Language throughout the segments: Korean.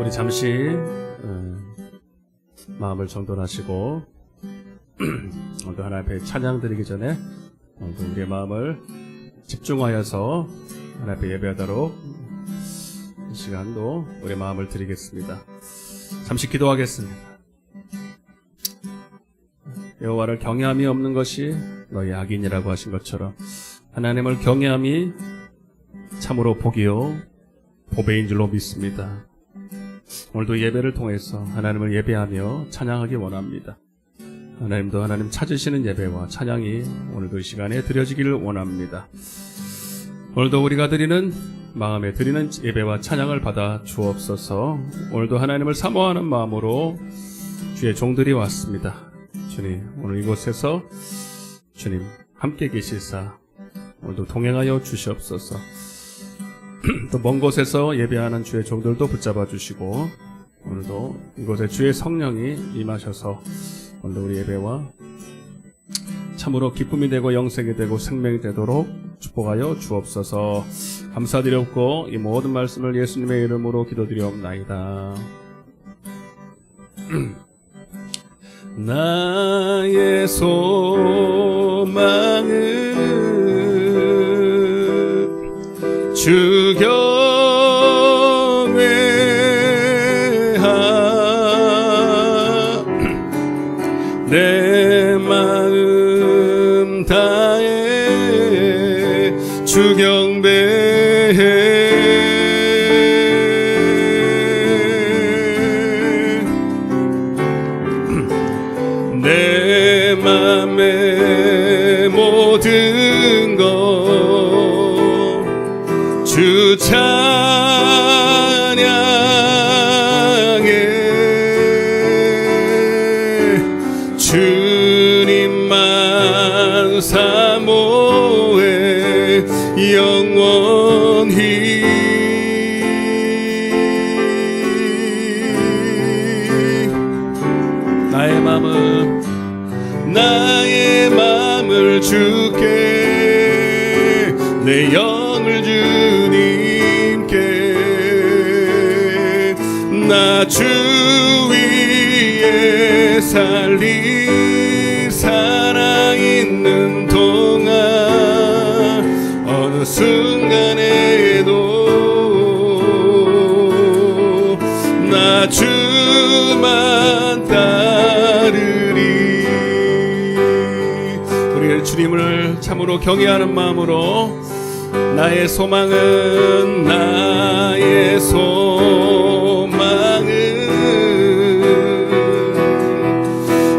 우리 잠시 마음을 정돈하시고 오늘도 하나님 앞에 찬양 드리기 전에 오늘도 우리의 마음을 집중하여서 하나님 앞에 예배하도록 이 시간도 우리의 마음을 드리겠습니다. 잠시 기도하겠습니다. 여호와를 경외함이 없는 것이 너희 악인이라고 하신 것처럼 하나님을 경외함이 참으로 복이요 보배인 줄로 믿습니다. 오늘도 예배를 통해서 하나님을 예배하며 찬양하기 원합니다. 하나님도 하나님 찾으시는 예배와 찬양이 오늘도 이 시간에 드려지기를 원합니다. 오늘도 우리가 드리는 마음에 드리는 예배와 찬양을 받아 주옵소서. 오늘도 하나님을 사모하는 마음으로 주의 종들이 왔습니다. 주님, 오늘 이곳에서 주님 함께 계시사 오늘도 동행하여 주시옵소서. 또 먼 곳에서 예배하는 주의 종들도 붙잡아 주시고 오늘도 이곳에 주의 성령이 임하셔서 오늘도 우리 예배와 참으로 기쁨이 되고 영생이 되고 생명이 되도록 축복하여 주옵소서. 감사드렸고 이 모든 말씀을 예수님의 이름으로 기도드리옵나이다. 나의 소망은 주 경외하 내 마음 다해 주 경배해 내 맘의 모든 것 주 찬양해 주님만 사모해 영원히 나의 맘을 주께 내 영을 주님께 나 주 위에 살리 살아있는 동안 어느 순간에도 나 주만 따르리. 우리 주님을 참으로 경외하는 마음으로 나의 소망은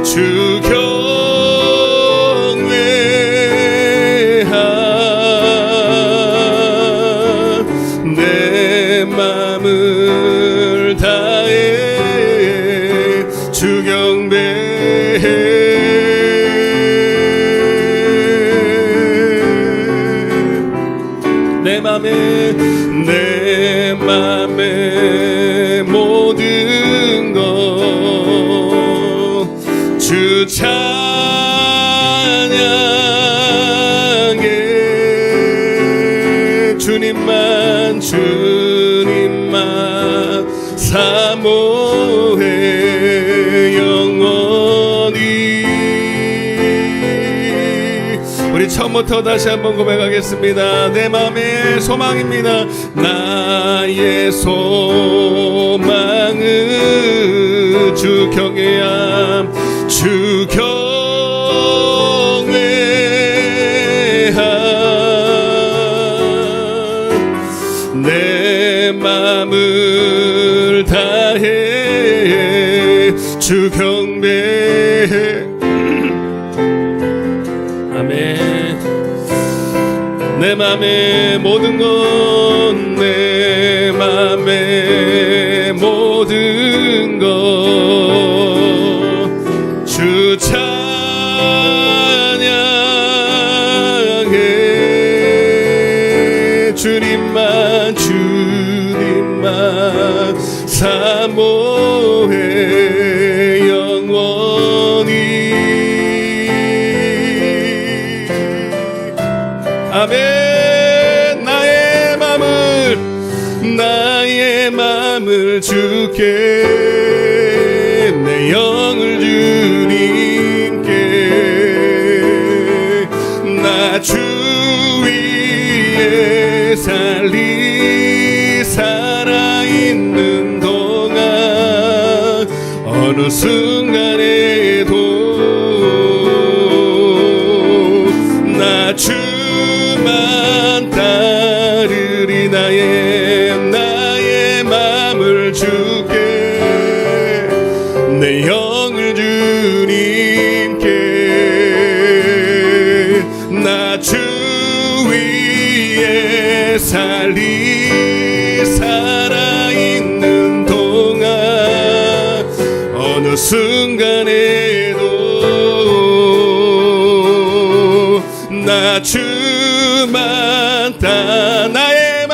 주 경외하 내 맘을 다해 주 경배해 내 맘의 모든 것 주 찬양해 주님만 사모해 영원히. 우리 처음부터 다시 한번 고백하겠습니다. 내 맘의 소망입니다. 나의 소망은 주 경외함 주 경외함 내 맘을 다해 주 경배해. 내 맘의 모든 것 내 맘의 모든 것 주 찬양해 주님만 사모해 영원히. 아멘. 나의 맘을 주 주께 내 영을 주님께 나 주 위에 살리 살아있는 동안 어느 순간에도 나 주만 따르리 나의 맘을 주께 내 영을 주님께 나 주 위에 살리 살아있는 동안 어느 순간에도 나 주만 따 나의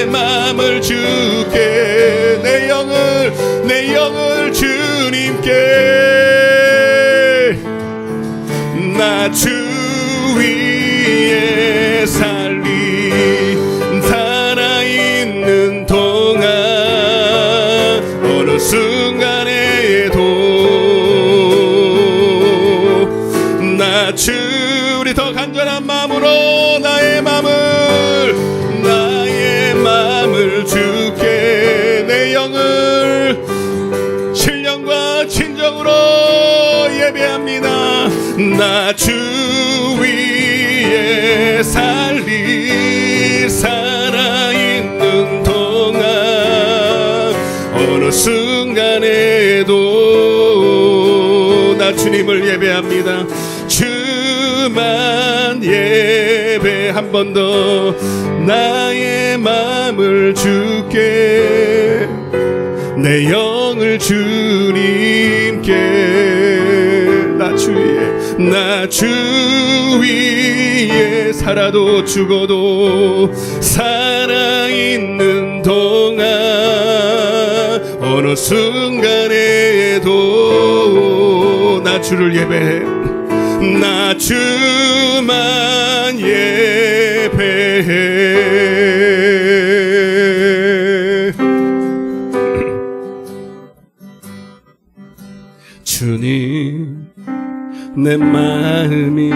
맘을 주께 내 영을 주님께 나 주 위에 살리 살아있는 동안 어느 순간에도 나 주 우리 더 간절한 마음으로 나의 맘을 주께 내 영을 신령과 진정으로 예배합니다. 나 주 위에 살리 살아있는 동안 어느 순간에도 나 주님을 예배합니다. 주만 예배 한 번 더 나의 맘을 주께 내 영을 주님께 나 주 위에 살아도 죽어도 살아있는 동안 어느 순간에도 나 주를 예배해 나 주만 예배해 주님 내 마음이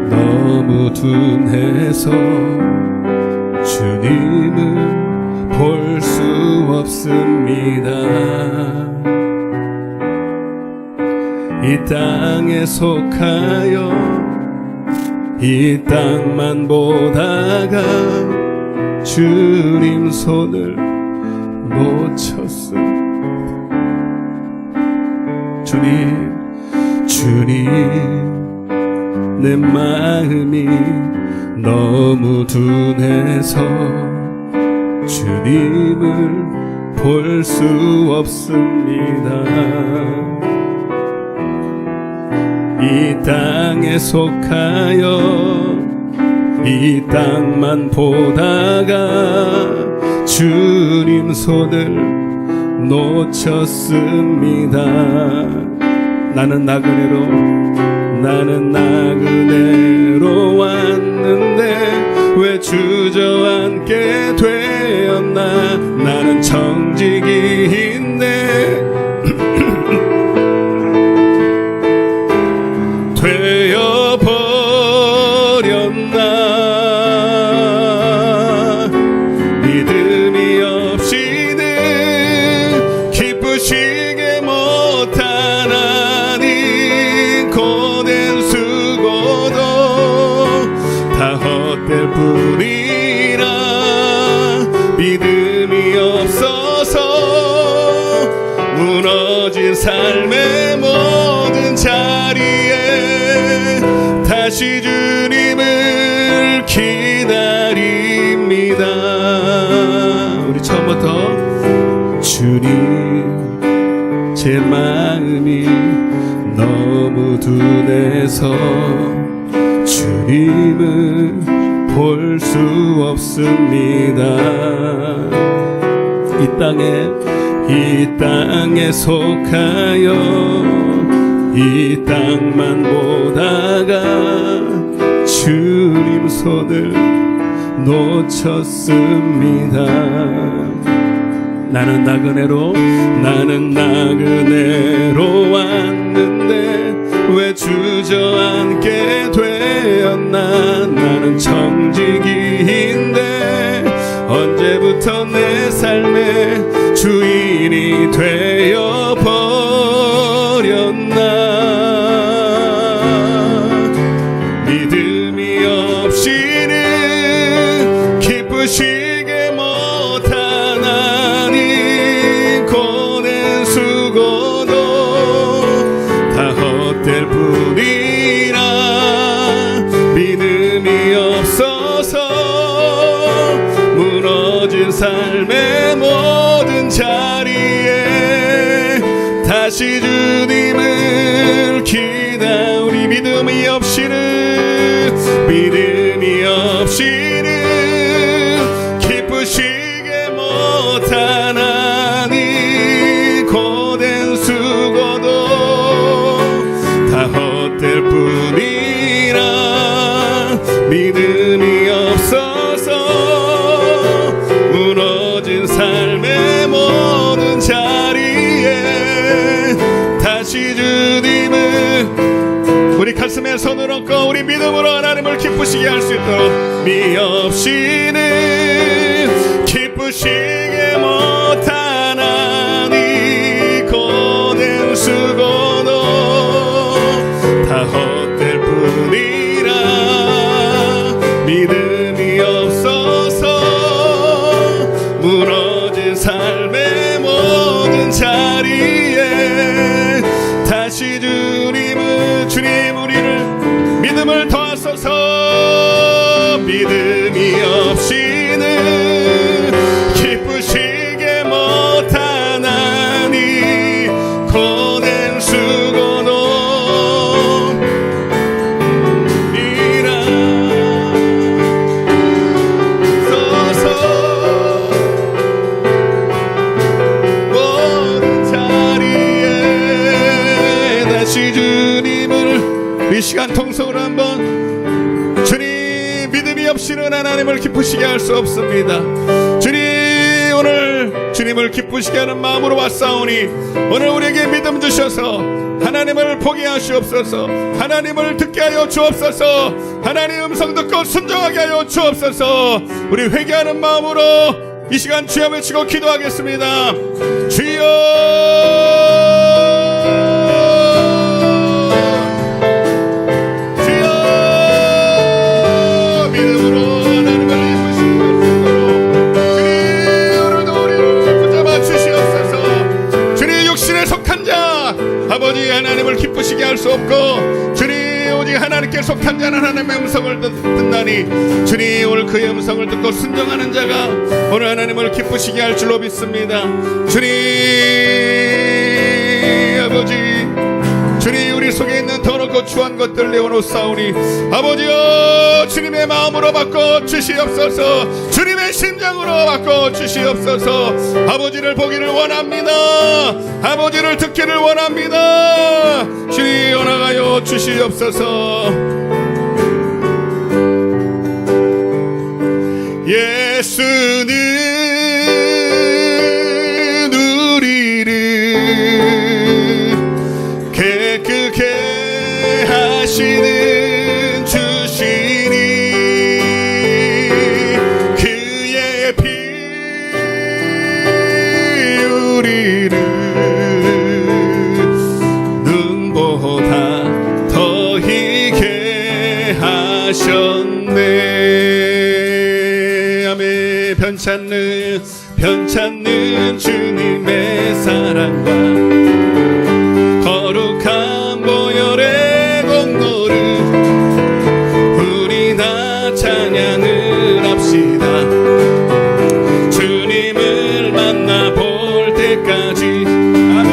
너무 둔해서 주님을 볼 수 없습니다. 이 땅에 속하여 이 땅만 보다가 주님 손을 놓쳤음. 주님 내 마음이 너무 둔해서 주님을 볼 수 없습니다. 이 땅에 속하여 이 땅만 보다가 주님 손을 놓쳤습니다. 나는 나그네로 왔는데 왜 주저앉게 되었나. 나는 청지기인데 되어버렸나. 믿음이 없이는 기쁘시게 못하나니 고된 수고도 다 헛될 뿐이라. 믿음이 없어서 무너진 삶의 모든 자리에 다시 주님을 기다립니다. 우리 처음부터 주님 제 마음이 너무 둔해서 주님을 볼 수 없습니다. 이 땅에 속하여 이 땅만 보다가 주님 손을 놓쳤습니다. 나는 나그네로 왔는데 왜 주저앉게 되었나. 나는 청지기인데 언제부터 내 삶의 주인이 되어 버렸나. 믿음이 없이는 기쁘시게 못하나니 고된 수고도 다 헛될 뿐이라. 믿음이 없어서 무너진 삶의 모든 자리에 다시 주님을 기다. 우리 믿음이 없이는 기쁘시게 못하나니 고된 수고도 다 헛될 뿐이라. 믿음이 없어서 무너진 삶의 모든 자리에 다시 주님을 우리 가슴에 손을 얹고 우리 믿음으로 하나님을 기쁘시게 할 수 있도록. 미 없이는 기쁘시게 못하나니 고된 수고도 다 헛될 뿐이라. 믿음이 없어서 무너진 삶의 모든 자리에 다시 주님 우리를 믿음을 더하소서. 믿음이 없이는 기쁘시게 못하나니 고된 수고도 일하소서. 모든 자리에 다시 주님을 이 시간 통성으로 한번. 주님, 믿음이 없이는 하나님을 기쁘시게 할 수 없습니다. 주님, 오늘 주님을 기쁘시게 하는 마음으로 왔사오니 오늘 우리에게 믿음 주셔서 하나님을 포기 하시옵소서. 하나님을 듣게 하여 주옵소서. 하나님의 음성 듣고 순종하게 하여 주옵소서. 우리 회개하는 마음으로 이 시간 주여 외치고 기도하겠습니다. 주여, 아버지, 하나님을 기쁘시게 할 수 없고 주님 오직 하나님께 속한 자는 하나님의 음성을 듣나니 주님 오늘 그의 음성을 듣고 순종하는 자가 오늘 하나님을 기쁘시게 할 줄로 믿습니다. 주님 아버지, 주님 우리 속에 있는 더럽고 추한 것들 내어놓사오니 아버지여 주님의 마음으로 바꿔 주시옵소서. 주님의 심장으로 바꿔 주시옵소서. 아버지를 보기를 원합니다. 아버지를 듣기를 원합니다. 주님 원하여 주시옵소서. 예수는 우리를 깨끗게 하시는 주시니 그의 피 우리를 눈보다 더 희게 하셨네. 아멘. 편찮는 주님의 사랑과 거룩한 보혈의 공로를 우리 다 찬양을 합시다. 주님을 만나볼 때까지. 아멘.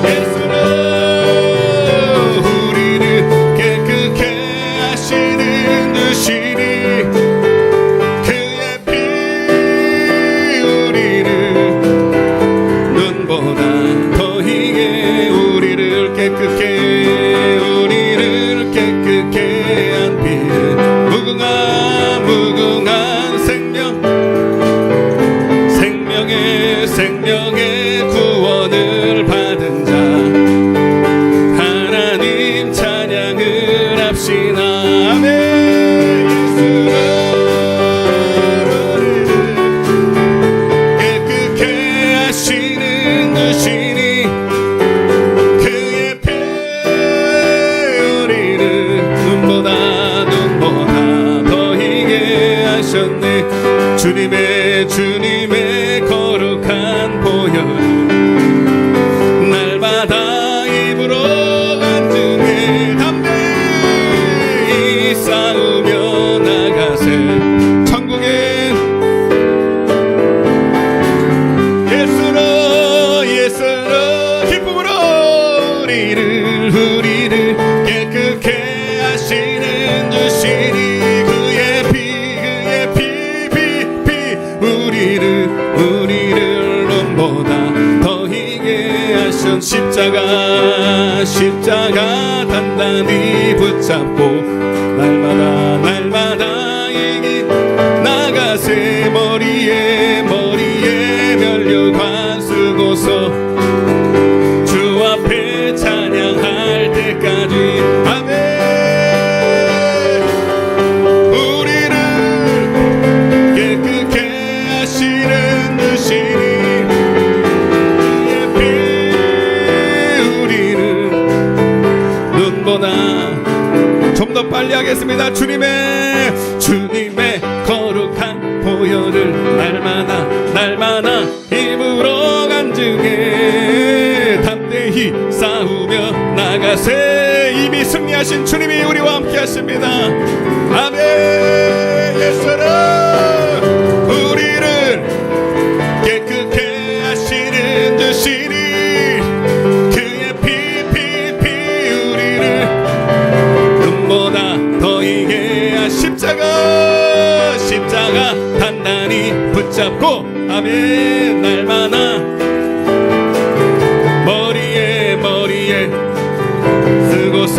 예수는 우리를 깨끗게 하시는 주시니 그의 피 우리를 눈보다 생명의 구원을 받은 자 하나님 찬양을 합시다. 아멘. 주님의 거룩한 보혈 날마다 입으로 간증해 담대히 싸우며 나가세. 천국엔 예수로 기쁨으로 우리를 깨끗게 하시는 주시니 우리를 눈보다 더 희게 하신 십자가 단단히 붙잡고 날마다 이기 나가세. 머리에 면류관 쓰고서 주 앞에 찬양할 때까지. 아멘. 좀 더 빨리 하겠습니다. 주님의 거룩한 보혈을 날마다 입으로 간증해 담대히 싸우며 나가세. 이미 승리하신 주님이 우리와 함께 하십니다. 아멘. 예수는 우리를 깨끗게 하시는 주시니 그의 피 우리를 눈보다 더 희게 한 십자가 단단히 붙잡고. 아멘. 날마다 머리에 쓰고서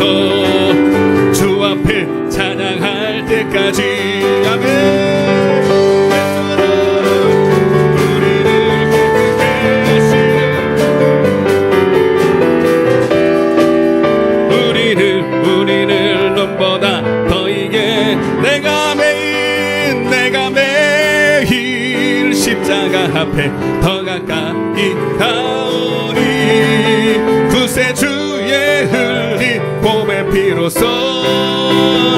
주 앞에 찬양할 때까지. 아멘. 우리를 눈보다 더 이게 내가 매일 십자가 앞에 더 가까이 가오니 구세주의 흘린 봄의 피로써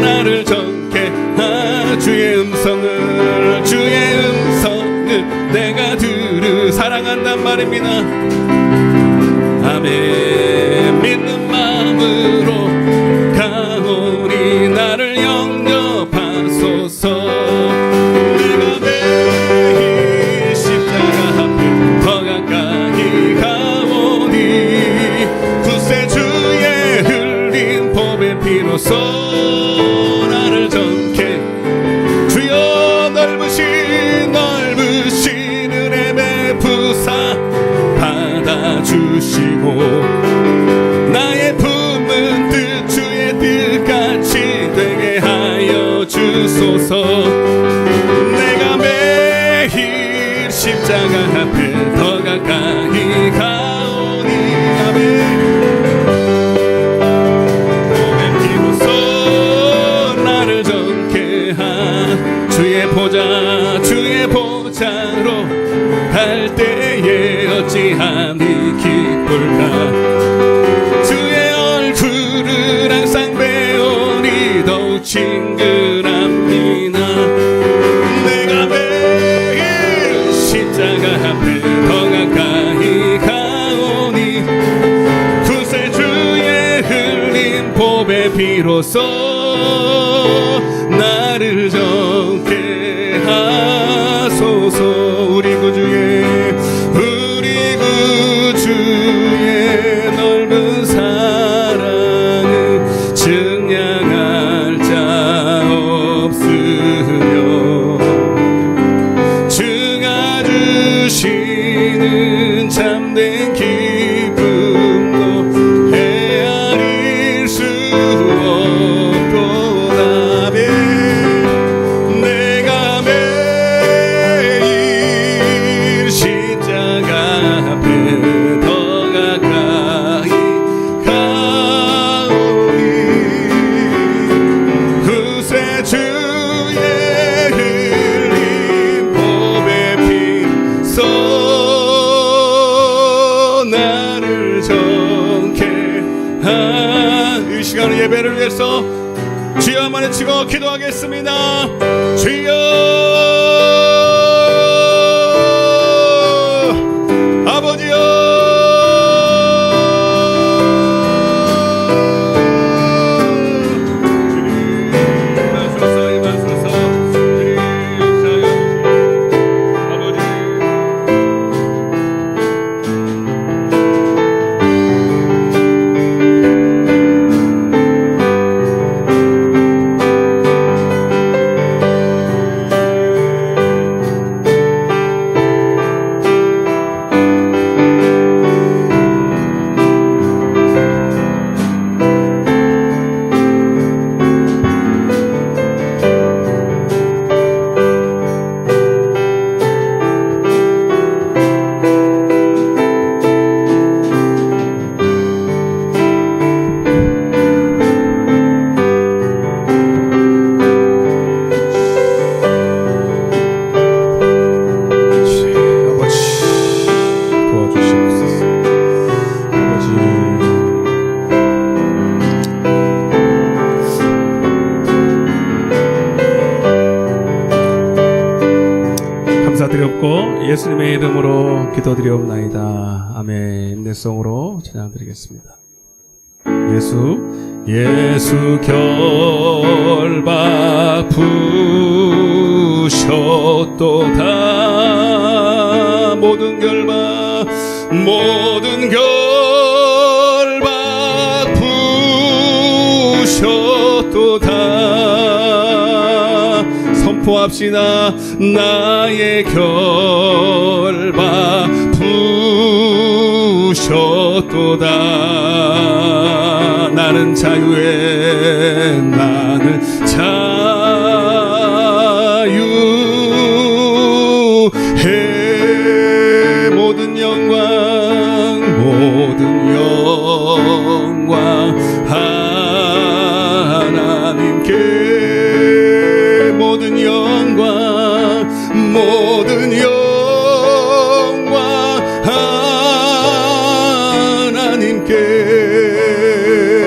나를 정케 주의 음성을 내가 사랑한단 말입니다. 아멘. 믿는 마음으로 가오니 나를 영접하소서. 내가 매일 십자가 앞에 더 가까이 가오니 구세주의 흘린 봄의 피로써 나를 정케 주여 넓으신 은혜 베푸사 받아주시고 나의 품은 뜻 주의 뜻같이 되게 하여 주소서. 내가 매일 십자가 앞에 더 가까이 가오니. 아멘. 봄의 피로써 나를 정케 한 주의 보좌로 갈 때에 어찌하니 기쁠까. 주의 얼굴을 항상 배우니 더욱 친근합니다. 내가 매일 십자가 앞에 더 가까이 가오니 구세주의 흘린 봄의 피로써 나를 정케 하소서. 우리 구주의 넓은 사랑은 증량할 자 없으며 주가 주시는 참된 기쁨도 헤아릴 수 없도다. 내가 매일 십자가 모시고 기도하겠습니다. 주여 아버지여 감사드렸고 예수님의 이름으로 기도드리옵나이다. 아멘. 인내성으로 찬양드리겠습니다. 예수 결박 부셨도다. 모든 결박 부셨도다. 선포합시다. 나의 결박 부셨도다. 나는 자유해. 나는 자유해. 모든 영광 하나님께. 모든 영광 하나님께.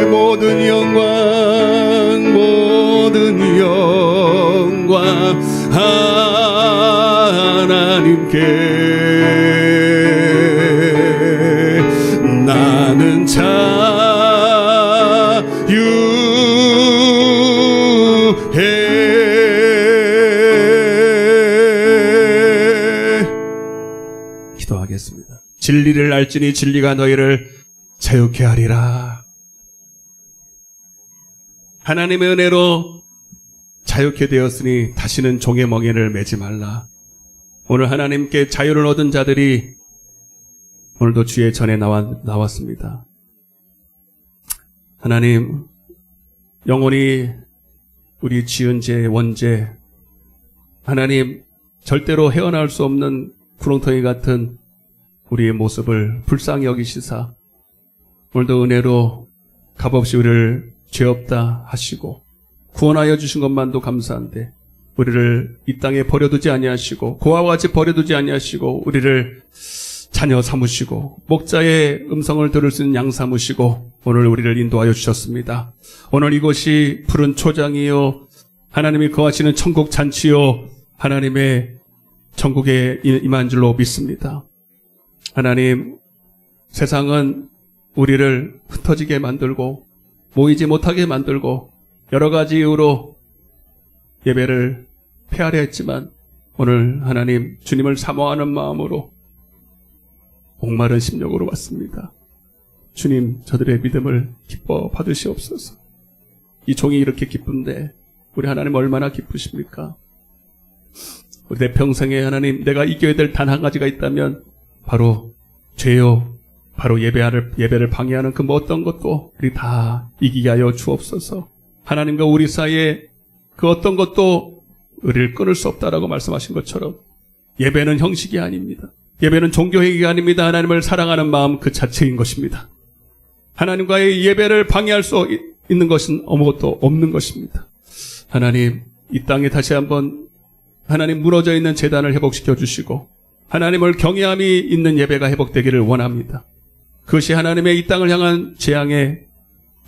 모든 영광 하나님께. 나는 자유해. 기도하겠습니다. 진리를 알지니 진리가 너희를 자유케 하리라. 하나님의 은혜로 자유케 되었으니 다시는 종의 멍에를 매지 말라. 오늘 하나님께 자유를 얻은 자들이 오늘도 주의 전에 나왔습니다. 하나님, 영원히 우리 지은 죄, 원죄, 하나님 절대로 헤어나올 수 없는 구렁텅이 같은 우리의 모습을 불쌍히 여기시사 오늘도 은혜로 값없이 우리를 죄 없다 하시고 구원하여 주신 것만도 감사한데 우리를 이 땅에 버려두지 아니하시고 고아와 같이 버려두지 아니하시고 우리를 자녀 삼으시고 목자의 음성을 들을 수 있는 양 삼으시고 오늘 우리를 인도하여 주셨습니다. 오늘 이곳이 푸른 초장이요 하나님이 거하시는 천국 잔치요 하나님의 천국에 임한 줄로 믿습니다. 하나님, 세상은 우리를 흩어지게 만들고 모이지 못하게 만들고 여러 가지 이유로 예배를 폐하려 했지만 오늘 하나님 주님을 사모하는 마음으로 목마른 심령으로 왔습니다. 주님, 저들의 믿음을 기뻐 받으시옵소서. 이 종이 이렇게 기쁜데 우리 하나님 얼마나 기쁘십니까? 우리 내 평생에 하나님 내가 이겨야 될 단 한 가지가 있다면 바로 죄요, 바로 예배를 방해하는 그 어떤 것도 우리 다 이기게 하여 주옵소서. 하나님과 우리 사이에 그 어떤 것도 우리를 끊을 수 없다라고 말씀하신 것처럼 예배는 형식이 아닙니다. 예배는 종교행위가 아닙니다. 하나님을 사랑하는 마음 그 자체인 것입니다. 하나님과의 예배를 방해할 수 있는 것은 아무것도 없는 것입니다. 하나님, 이 땅에 다시 한번 하나님 무너져 있는 제단을 회복시켜 주시고 하나님을 경외함이 있는 예배가 회복되기를 원합니다. 그것이 하나님의 이 땅을 향한 재앙의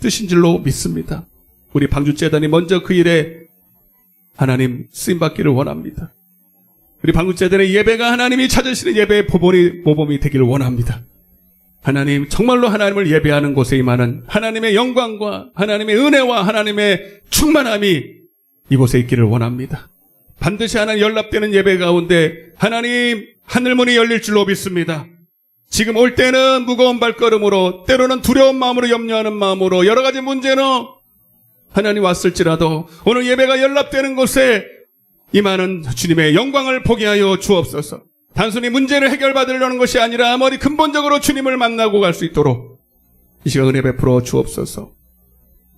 뜻인 줄로 믿습니다. 우리 방주재단이 먼저 그 일에 하나님 쓰임받기를 원합니다. 우리 방주재단의 예배가 하나님이 찾으시는 예배의 모범이 되기를 원합니다. 하나님, 정말로 하나님을 예배하는 곳에 임하는 하나님의 영광과 하나님의 은혜와 하나님의 충만함이 이곳에 있기를 원합니다. 반드시 하나님 연락되는 예배 가운데 하나님 하늘문이 열릴 줄로 믿습니다. 지금 올 때는 무거운 발걸음으로, 때로는 두려운 마음으로, 염려하는 마음으로, 여러 가지 문제로 하나님 왔을지라도 오늘 예배가 연락되는 곳에 임하는 주님의 영광을 보게 하여 주옵소서. 단순히 문제를 해결받으려는 것이 아니라 머리 근본적으로 주님을 만나고 갈 수 있도록 이 시간 은혜 베풀어 주옵소서.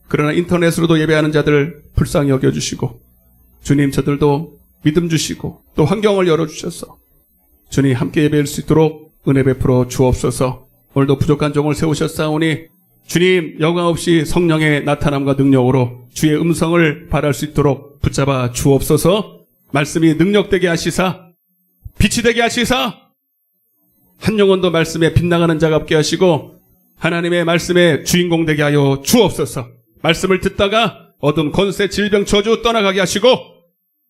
그러나 인터넷으로도 예배하는 자들 불쌍히 여겨주시고, 주님 저들도 믿음 주시고 또 환경을 열어주셔서 주님 함께 예배할 수 있도록 은혜 베풀어 주옵소서. 오늘도 부족한 종을 세우셨사오니 주님 영광 없이 성령의 나타남과 능력으로 주의 음성을 발할 수 있도록 붙잡아 주옵소서. 말씀이 능력되게 하시사, 빛이 되게 하시사, 한 영혼도 말씀에 빗나가는 자가 없게 하시고 하나님의 말씀의 주인공 되게 하여 주옵소서. 말씀을 듣다가 어둠, 권세, 질병, 저주 떠나가게 하시고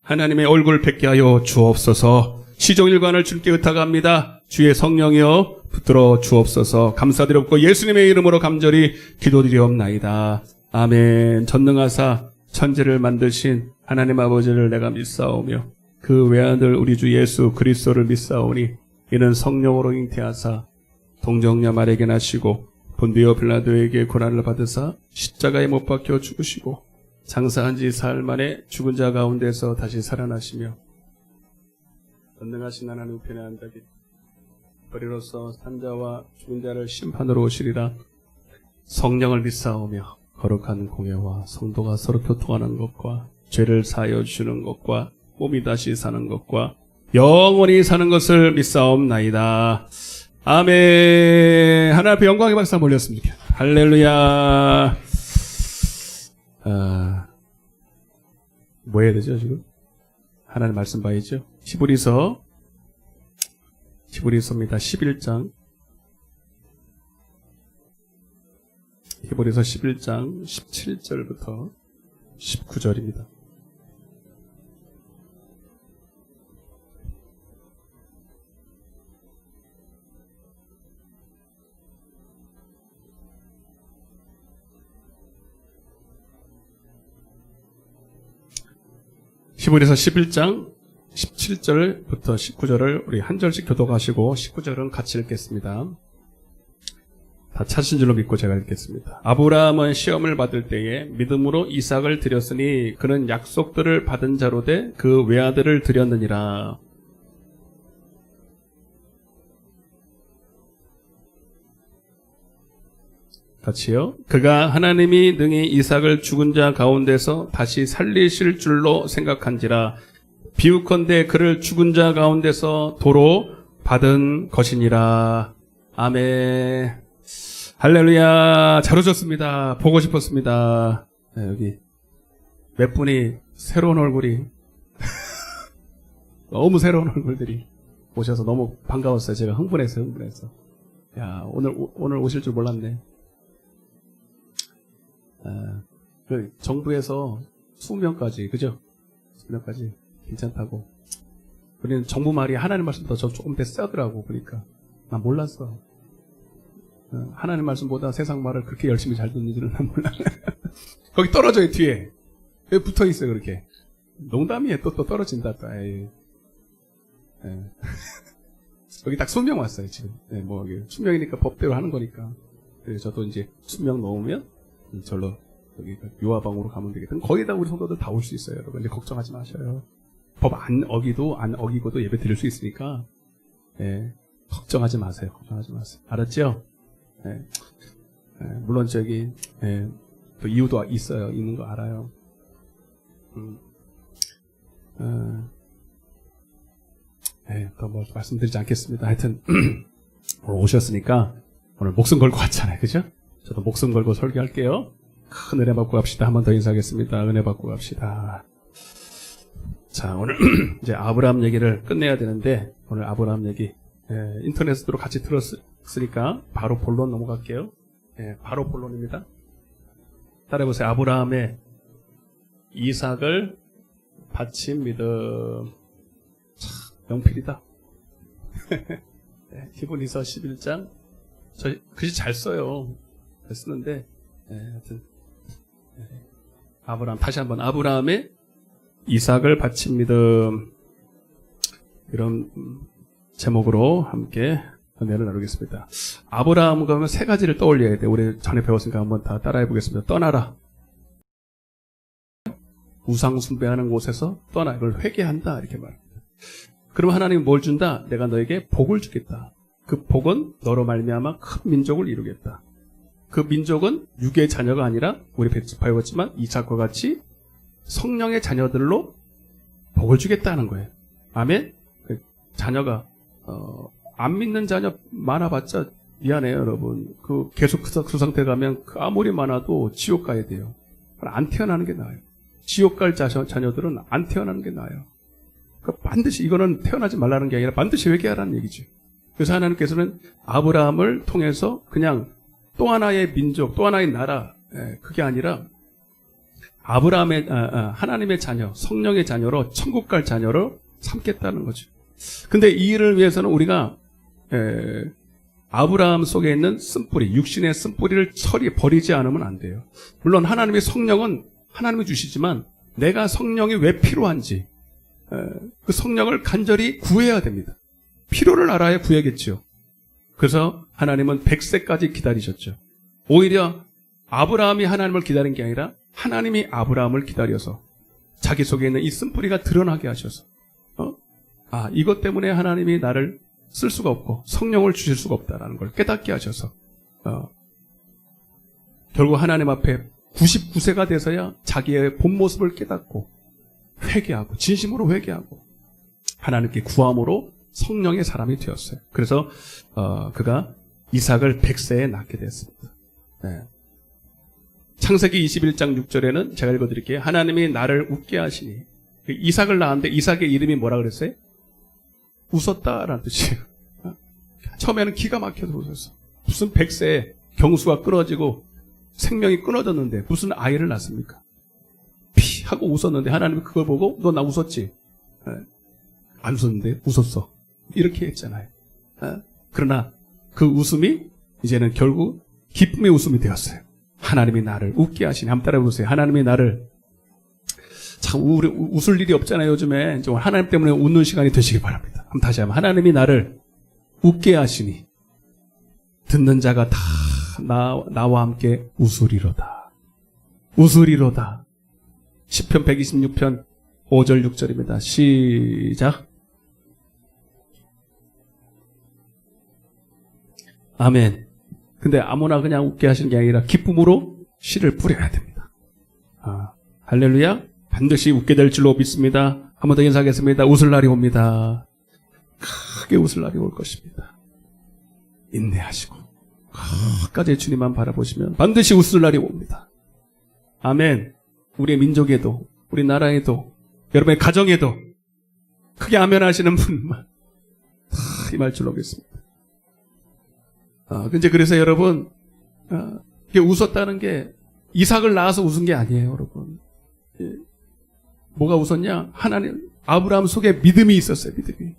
하나님의 얼굴 뵙게 하여 주옵소서. 시종일관을 주님께 의탁합니다. 주의 성령이여 붙들어 주옵소서. 감사드렸고 예수님의 이름으로 감절히 기도드리옵나이다. 아멘. 전능하사 천지를 만드신 하나님 아버지를 내가 믿사오며 그 외아들 우리 주 예수 그리스도를 믿사오니 이는 성령으로 잉태하사 동정녀 마리아에게 나시고 본디오 빌라도에게 고난을 받으사 십자가에 못 박혀 죽으시고 장사한 지 사흘 만에 죽은 자 가운데서 다시 살아나시며 전능하신 하나님 우편에 앉아계 거리로서 산자와 죽은 자를 심판으로 오시리라. 성령을 믿사오며 거룩한 공예와 성도가 서로 교통하는 것과 죄를 사하여 주시는 것과 몸이 다시 사는 것과 영원히 사는 것을 믿사옵나이다. 아멘. 하나님 앞에 영광의 박수 한번 올렸습니다. 할렐루야. 뭐 해야 되죠 지금? 하나님 말씀 봐야죠. 히브리서입니다. 11장. 히브리서 11장 17절부터 19절입니다. 히브리서 11장 17절부터 19절을 우리 한 절씩 교독하시고 19절은 같이 읽겠습니다. 다 찾으신 줄로 믿고 제가 읽겠습니다. 아브라함은 시험을 받을 때에 믿음으로 이삭을 드렸으니 그는 약속들을 받은 자로 돼 그 외아들을 드렸느니라. 같이요. 그가 하나님이 능히 이삭을 죽은 자 가운데서 다시 살리실 줄로 생각한지라. 비유컨대 그를 죽은 자 가운데서 도로 받은 것이니라. 아멘. 할렐루야. 잘 오셨습니다. 보고 싶었습니다. 네, 여기 몇 분이 새로운 얼굴이 너무 새로운 얼굴들이 오셔서 너무 반가웠어요. 제가 흥분했어요. 야, 오늘 오실 줄 몰랐네. 그 정부에서 20명까지, 그죠? 20명까지 괜찮다고. 우리는 정부 말이 하나님 말씀보다 조금 더 세더라고. 그러니까 난 몰랐어. 하나님 말씀보다 세상 말을 그렇게 열심히 잘 듣는지는 난 몰라. 거기 떨어져요. 뒤에 왜 붙어있어요 그렇게. 농담이에요. 또 떨어진다. 또. 여기 딱 20명 왔어요 지금. 네, 뭐 20명이니까 법대로 하는 거니까. 그래서 저도 이제 20명 넘으면 절로 여기 요하방으로 가면 되겠다. 거의 다 우리 성도들 다 올 수 있어요. 여러분 이제 걱정하지 마셔요. 법 안 어기고도 예배 드릴 수 있으니까. 네, 걱정하지 마세요. 알았죠? 네. 물론 저기 또 이유도 있어요. 있는 거 알아요. 더 뭐 말씀드리지 않겠습니다. 하여튼 오늘 오셨으니까 오늘 목숨 걸고 왔잖아요. 그죠? 저도 목숨 걸고 설교할게요. 큰 은혜 받고 갑시다. 한 번 더 인사하겠습니다. 은혜 받고 갑시다. 자, 오늘 이제 아브라함 얘기를 끝내야 되는데 오늘 아브라함 얘기 인터넷으로 같이 들었으니까 바로 본론 넘어갈게요. 바로 본론입니다. 따라해보세요. 아브라함의 이삭을 바친 믿음. 참 명필이다. 네, 히브리서 11장. 저 글씨 잘 써요. 잘 쓰는데 하여튼 아브라함, 다시 한번 아브라함의 이삭을 바친 믿음, 이런 제목으로 함께 은혜를 나누겠습니다. 아브라함 그러면 세 가지를 떠올려야 돼. 우리 전에 배웠으니까 한번 다 따라해 보겠습니다. 떠나라. 우상 숭배하는 곳에서 떠나. 이걸 회개한다 이렇게 말합니다. 그럼 하나님은 뭘 준다? 내가 너에게 복을 주겠다. 그 복은 너로 말미암아 큰 민족을 이루겠다. 그 민족은 육의 자녀가 아니라 우리 배웠지만 이삭과 같이 성령의 자녀들로 복을 주겠다는 거예요. 아멘. 그 자녀가 안 믿는 자녀 많아봤자 미안해요, 여러분. 그 계속 그 상태 가면 아무리 많아도 지옥 가야 돼요. 안 태어나는 게 나아요. 지옥 갈 자녀들은 안 태어나는 게 나아요. 그러니까 반드시 이거는 태어나지 말라는 게 아니라 반드시 회개하라는 얘기죠. 그래서 하나님께서는 아브라함을 통해서 그냥 또 하나의 민족, 또 하나의 나라, 그게 아니라 아브라함의 하나님의 자녀, 성령의 자녀로 천국 갈 자녀로 삼겠다는 거죠. 근데 이 일을 위해서는 우리가 아브라함 속에 있는 쓴뿌리, 육신의 쓴뿌리를 버리지 않으면 안 돼요. 물론 하나님의 성령은 하나님이 주시지만 내가 성령이 왜 필요한지 그 성령을 간절히 구해야 됩니다. 필요를 알아야 구해겠죠. 그래서 하나님은 100세까지 기다리셨죠. 오히려 아브라함이 하나님을 기다린 게 아니라 하나님이 아브라함을 기다려서 자기 속에 있는 이 쓴뿌리가 드러나게 하셔서 이것 때문에 하나님이 나를 쓸 수가 없고 성령을 주실 수가 없다는 걸 깨닫게 하셔서 결국 하나님 앞에 99세가 돼서야 자기의 본 모습을 깨닫고 회개하고 진심으로 회개하고 하나님께 구함으로 성령의 사람이 되었어요. 그래서 그가 이삭을 100세에 낳게 됐습니다. 네. 창세기 21장 6절에는 제가 읽어드릴게요. 하나님이 나를 웃게 하시니. 이삭을 낳았는데 이삭의 이름이 뭐라 그랬어요? 웃었다라는 뜻이에요. 처음에는 기가 막혀서 웃었어. 무슨 100세에 경수가 끊어지고 생명이 끊어졌는데 무슨 아이를 낳습니까? 피 하고 웃었는데 하나님이 그걸 보고 너 나 웃었지? 안 웃었는데 웃었어. 이렇게 했잖아요. 그러나 그 웃음이 이제는 결국 기쁨의 웃음이 되었어요. 하나님이 나를 웃게 하시니. 한번 따라해 보세요. 하나님이 나를, 참 웃을 일이 없잖아요. 요즘에 하나님 때문에 웃는 시간이 되시길 바랍니다. 한번 다시 한번. 하나님이 나를 웃게 하시니 듣는 자가 다 나와 함께 웃으리로다. 웃으리로다. 시편 126편 5절 6절입니다. 시작. 아멘. 근데 아무나 그냥 웃게 하시는 게 아니라 기쁨으로 씨를 뿌려야 됩니다. 할렐루야. 반드시 웃게 될 줄로 믿습니다. 한 번 더 인사하겠습니다. 웃을 날이 옵니다. 크게 웃을 날이 올 것입니다. 인내하시고 끝까지 주님만 바라보시면 반드시 웃을 날이 옵니다. 아멘. 우리의 민족에도, 우리 나라에도, 여러분의 가정에도 크게 아멘 하시는 분만 임할 줄로 믿습니다. 근데 그래서 여러분, 이게 웃었다는 게 이삭을 낳아서 웃은 게 아니에요, 여러분. 뭐가 웃었냐? 하나님, 아브라함 속에 믿음이 있었어요, 믿음이.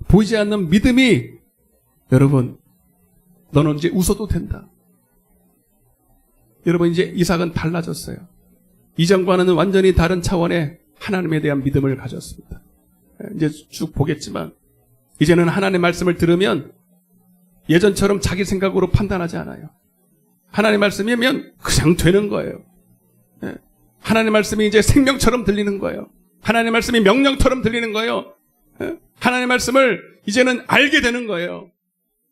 보이지 않는 믿음이, 여러분, 너는 이제 웃어도 된다. 여러분, 이제 이삭은 달라졌어요. 이전과는 완전히 다른 차원의 하나님에 대한 믿음을 가졌습니다. 이제 쭉 보겠지만, 이제는 하나님의 말씀을 들으면 예전처럼 자기 생각으로 판단하지 않아요. 하나님의 말씀이면 그냥 되는 거예요. 하나님의 말씀이 이제 생명처럼 들리는 거예요. 하나님의 말씀이 명령처럼 들리는 거예요. 하나님의 말씀을 이제는 알게 되는 거예요.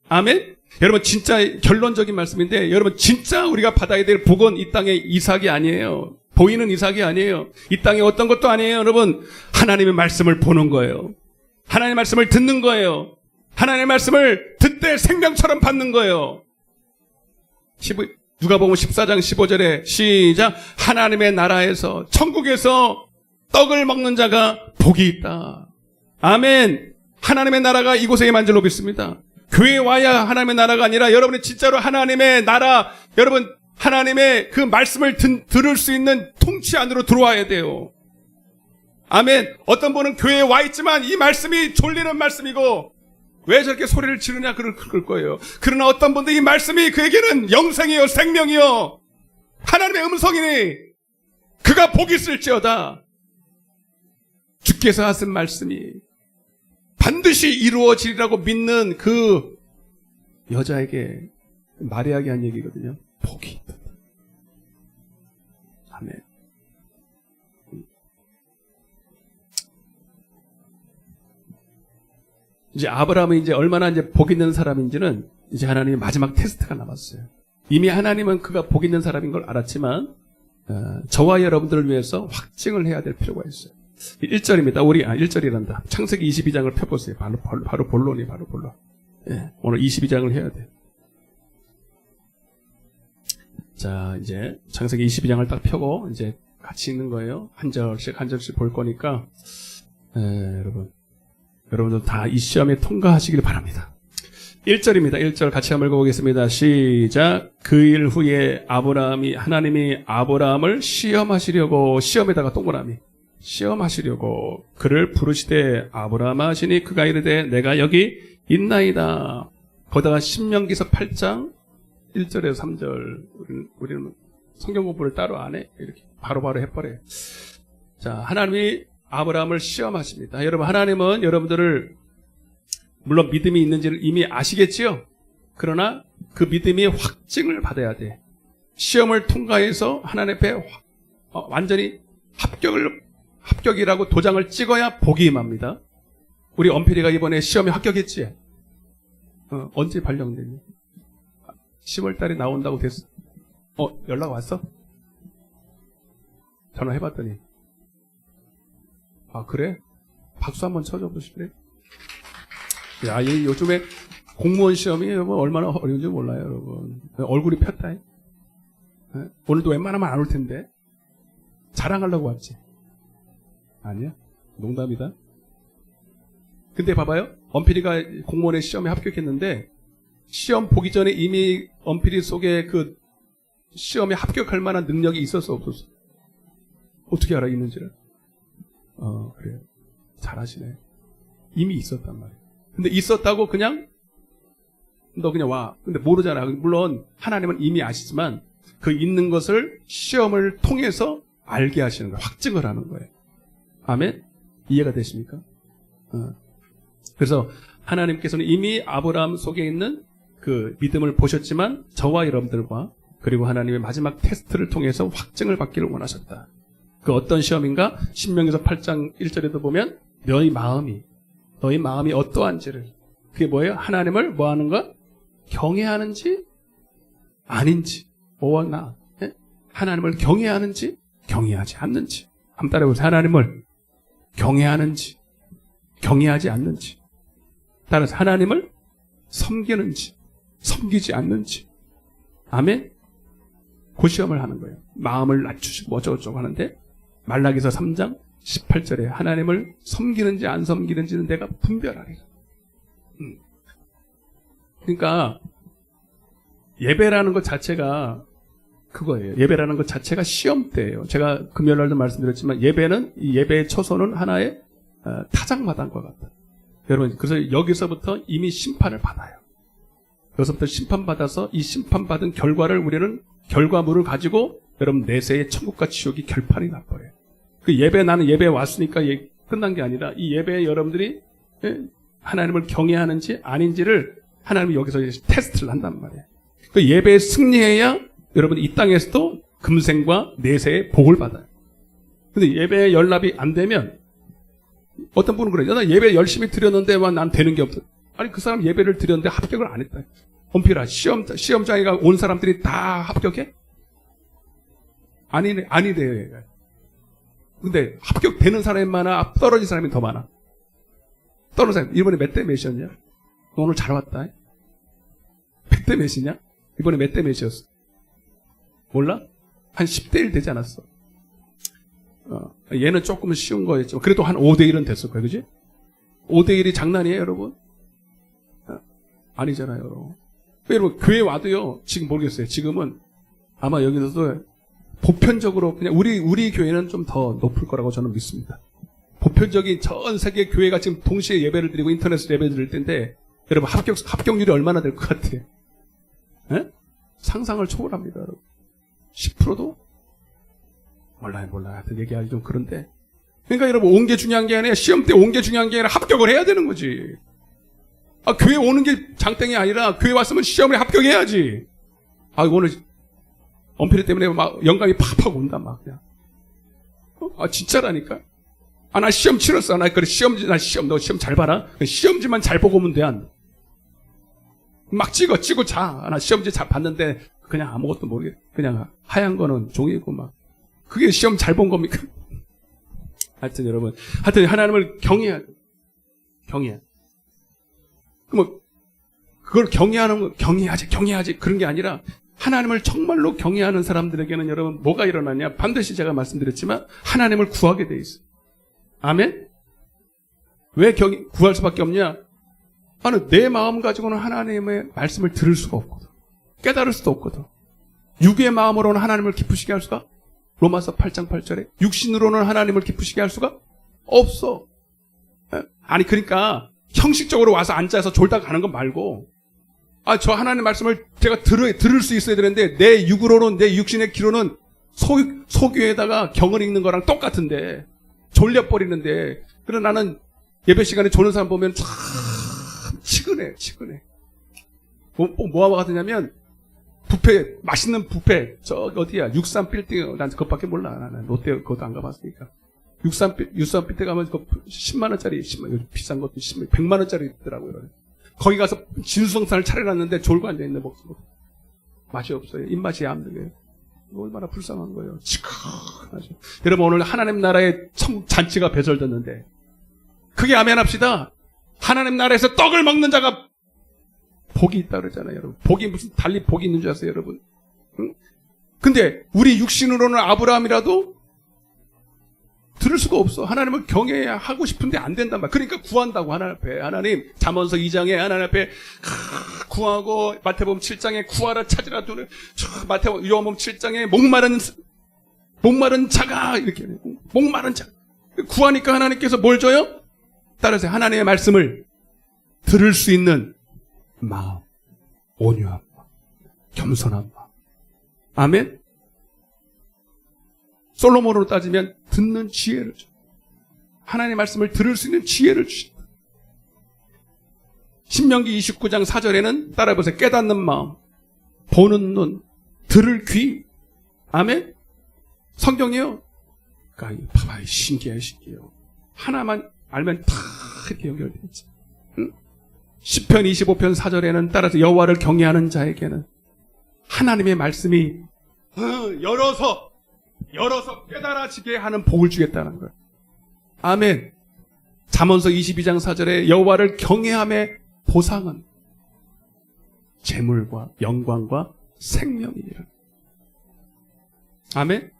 아멘? 여러분, 진짜 결론적인 말씀인데, 여러분, 진짜 우리가 받아야 될 복은 이 땅의 이삭이 아니에요. 보이는 이삭이 아니에요. 이 땅에 어떤 것도 아니에요, 여러분. 하나님의 말씀을 보는 거예요. 하나님의 말씀을 듣는 거예요. 하나님의 말씀을 듣되 생명처럼 받는 거예요. 누가복음 14장 15절에 시작. 하나님의 나라에서, 천국에서 떡을 먹는 자가 복이 있다. 아멘. 하나님의 나라가 이곳에 임한 줄로 믿습니다. 교회에 와야 하나님의 나라가 아니라 여러분이 진짜로 하나님의 나라, 여러분 하나님의 그 말씀을 들을 수 있는 통치 안으로 들어와야 돼요. 아멘. 어떤 분은 교회에 와 있지만 이 말씀이 졸리는 말씀이고 왜 저렇게 소리를 지르냐 그럴 거예요. 그러나 어떤 분도 이 말씀이 그에게는 영생이요 생명이요 하나님의 음성이니 그가 복이 있을지어다. 주께서 하신 말씀이 반드시 이루어지리라고 믿는 그 여자에게 마리아에게 한 얘기거든요. 복이 있다. 아멘. 이제 아브라함이 이제 얼마나 이제 복 있는 사람인지는 이제 하나님의 마지막 테스트가 남았어요. 이미 하나님은 그가 복 있는 사람인 걸 알았지만 저와 여러분들을 위해서 확증을 해야 될 필요가 있어요. 1절입니다. 1절이란다. 창세기 22장을 펴보세요. 바로 본론이 바로 본론. 예, 오늘 22장을 해야 돼요. 자, 이제 창세기 22장을 딱 펴고 이제 같이 읽는 거예요. 한 절씩 볼 거니까 여러분들 다 이 시험에 통과하시길 바랍니다. 1절입니다. 1절 같이 한번 읽어보겠습니다. 시작. 그 일 후에 하나님이 아브라함을 시험하시려고 시험에다가 동그라미 시험하시려고 그를 부르시되 아브라함 하시니 그가 이르되 내가 여기 있나이다. 거기다가 신명기서 8장 1절에서 3절 우리는 성경 공부를 따로 안 해. 이렇게 바로바로 해버려요. 자, 하나님이 아브라함을 시험하십니다. 여러분, 하나님은 여러분들을 물론 믿음이 있는지를 이미 아시겠지요? 그러나 그 믿음이 확증을 받아야 돼. 시험을 통과해서 하나님 앞에 완전히 합격이라고 도장을 찍어야 복이 임합니다. 우리 엄필이가 이번에 시험에 합격했지? 언제 발령됐니? 10월 달에 나온다고 됐어. 연락 왔어? 전화해봤더니. 아, 그래? 박수 한번 쳐줘 보실래? 야, 요즘에 공무원 시험이 얼마나 어려운지 몰라요, 여러분. 얼굴이 폈다. 오늘도 웬만하면 안 올 텐데. 자랑하려고 왔지? 아니야? 농담이다. 근데 봐봐요. 엄필이가 공무원의 시험에 합격했는데 시험 보기 전에 이미 엄필이 속에 그 시험에 합격할 만한 능력이 있었어, 없었어? 어떻게 알아, 있는지를? 그래요. 잘하시네. 이미 있었단 말이에요. 근데 있었다고 너 그냥 와. 근데 모르잖아. 물론 하나님은 이미 아시지만 그 있는 것을 시험을 통해서 알게 하시는 거예요. 확증을 하는 거예요. 아멘? 이해가 되십니까? 그래서 하나님께서는 이미 아브라함 속에 있는 그 믿음을 보셨지만 저와 여러분들과 그리고 하나님의 마지막 테스트를 통해서 확증을 받기를 원하셨다. 그 어떤 시험인가? 신명기서 8장 1절에도 보면 너희 마음이 어떠한지를 그게 뭐예요? 하나님을 뭐 하는가? 경외하는지 아닌지 하나님을 경외하는지 경외하지 않는지 한번 따라해보세요. 하나님을 경외하는지 경외하지 않는지 따라서 하나님을 섬기는지 섬기지 않는지 아멘? 그 시험을 하는 거예요. 마음을 낮추시고 어쩌고저쩌고 하는데 말라기서 3장 18절에 하나님을 섬기는지 안 섬기는지는 내가 분별하리라. 그러니까 예배라는 것 자체가 그거예요. 예배라는 것 자체가 시험대예요. 제가 금요일날도 말씀드렸지만 예배는 이 예배의 초소는 하나의 타작마당과 같다. 여러분 그래서 여기서부터 이미 심판을 받아요. 여기서부터 심판받아서 이 심판받은 결과를 우리는 결과물을 가지고 여러분 내세의 천국과 지옥이 결판이 나버려요. 그 예배 나는 예배에 왔으니까 끝난 게 아니라 이 예배에 여러분들이 하나님을 경외하는지 아닌지를 하나님이 여기서 테스트를 한단 말이에요. 그 예배에 승리해야 여러분 이 땅에서도 금생과 내세의 복을 받아요. 근데 예배에 연락이 안 되면 어떤 분은 그래요. 나 예배 열심히 드렸는데 왜 난 되는 게 없어. 아니 그 사람 예배를 드렸는데 합격을 안 했다. 엄필아 시험장에 온 사람들이 다 합격해? 아니래요. 근데 합격되는 사람이 많아? 떨어진 사람이 더 많아? 떨어진 사람. 이번에 몇 대 몇이었냐? 너 오늘 잘 왔다. 몇 대 몇이냐? 이번에 몇 대 몇이었어? 몰라? 한 10대 1 되지 않았어? 얘는 조금 쉬운 거였죠. 그래도 한 5대 1은 됐을 거예요. 그지? 5대 1이 장난이에요, 여러분? 아니잖아요, 여러분. 여러분, 교회 와도요, 지금 모르겠어요. 지금은 아마 여기서도 보편적으로 그냥 우리 교회는 좀 더 높을 거라고 저는 믿습니다. 보편적인 전 세계 교회가 지금 동시에 예배를 드리고 인터넷으로 예배 드릴 텐데 여러분 합격률이 얼마나 될 것 같아요? 예? 상상을 초월합니다, 여러분. 10%도? 몰라요. 하여튼 얘기하기 좀 그런데. 그러니까 여러분, 온 게 중요한 게 아니라, 시험 때 온 게 중요한 게 아니라 합격을 해야 되는 거지. 교회 오는 게 장땡이 아니라, 교회 왔으면 시험에 합격해야지. 오늘, 언필이 때문에 막 영감이 팍팍 온다, 막, 그냥. 진짜라니까? 나 시험 치렀어. 그래, 너 시험 잘 봐라. 시험지만 잘 보고 오면 돼, 안 돼. 막 찍고 자. 나 시험지 잘 봤는데, 그냥 아무것도 모르게, 그냥 하얀 거는 종이고, 막. 그게 시험 잘 본 겁니까? 하여튼 여러분, 하나님을 경외해야 돼. 그럼 그걸 경외하지 그런 게 아니라 하나님을 정말로 경외하는 사람들에게는 여러분 뭐가 일어나냐? 반드시 제가 말씀드렸지만 하나님을 구하게 돼 있어요. 아멘? 왜 구할 수밖에 없냐? 내 마음 가지고는 하나님의 말씀을 들을 수가 없거든. 깨달을 수도 없거든. 육의 마음으로는 하나님을 기쁘시게 할 수가 로마서 8장 8절에 육신으로는 하나님을 기쁘시게 할 수가 없어. 그러니까 형식적으로 와서 앉아서 졸다 가는 거 말고 저 하나님의 말씀을 제가 들을 수 있어야 되는데 내 육으로는 내 육신의 귀로는 소교에다가 경을 읽는 거랑 똑같은데 졸려버리는데 그러나 나는 예배 시간에 조는 사람 보면 참 치근해. 뭐하고 같으냐면 맛있는 뷔페, 어디야, 63빌딩, 난 그것밖에 몰라. 나는 롯데 그것도 안 가봤으니까. 63빌딩 가면 10만원짜리, 비싼 것도 100만원짜리 있더라고요. 거기 가서 진수성찬을 차려놨는데 졸고 앉아있는 먹고. 맛이 없어요. 입맛이 얌득해요. 얼마나 불쌍한 거예요. 치크하죠. 여러분, 오늘 하나님 나라의 잔치가 배설됐는데, 그게 아멘 합시다. 하나님 나라에서 떡을 먹는 자가 복이 있다 그러잖아요, 여러분. 무슨 달리 복이 있는 줄 아세요, 여러분? 응? 근데 우리 육신으로는 아브라함이라도 들을 수가 없어. 하나님을 경외해야 하고 싶은데 안 된단 말이야. 그러니까 구한다고 하나님 앞에. 하나님 잠언서 2장에 하나님 앞에 구하고 마태복음 7장에 구하라 찾으라 돈을 요한복음 7장에 목마른 자가 이렇게 목마른 자. 구하니까 하나님께서 뭘 줘요? 따라서 하나님의 말씀을 들을 수 있는 마음, 온유한 마음, 겸손한 마음. 아멘? 솔로몬으로 따지면 듣는 지혜를 줘. 하나님의 말씀을 들을 수 있는 지혜를 주신다. 신명기 29장 4절에는 따라해보세요. 깨닫는 마음, 보는 눈, 들을 귀. 아멘? 성경이요. 그러니까 봐봐, 신기해요. 하나만 알면 다 이렇게 연결되어 있지. 응? 시편 25편 4절에는 따라서 여호와를 경외하는 자에게는 하나님의 말씀이 열어서 깨달아지게 하는 복을 주겠다는 거예요. 아멘. 잠언서 22장 4절에 여호와를 경외함의 보상은 재물과 영광과 생명이니라. 아멘.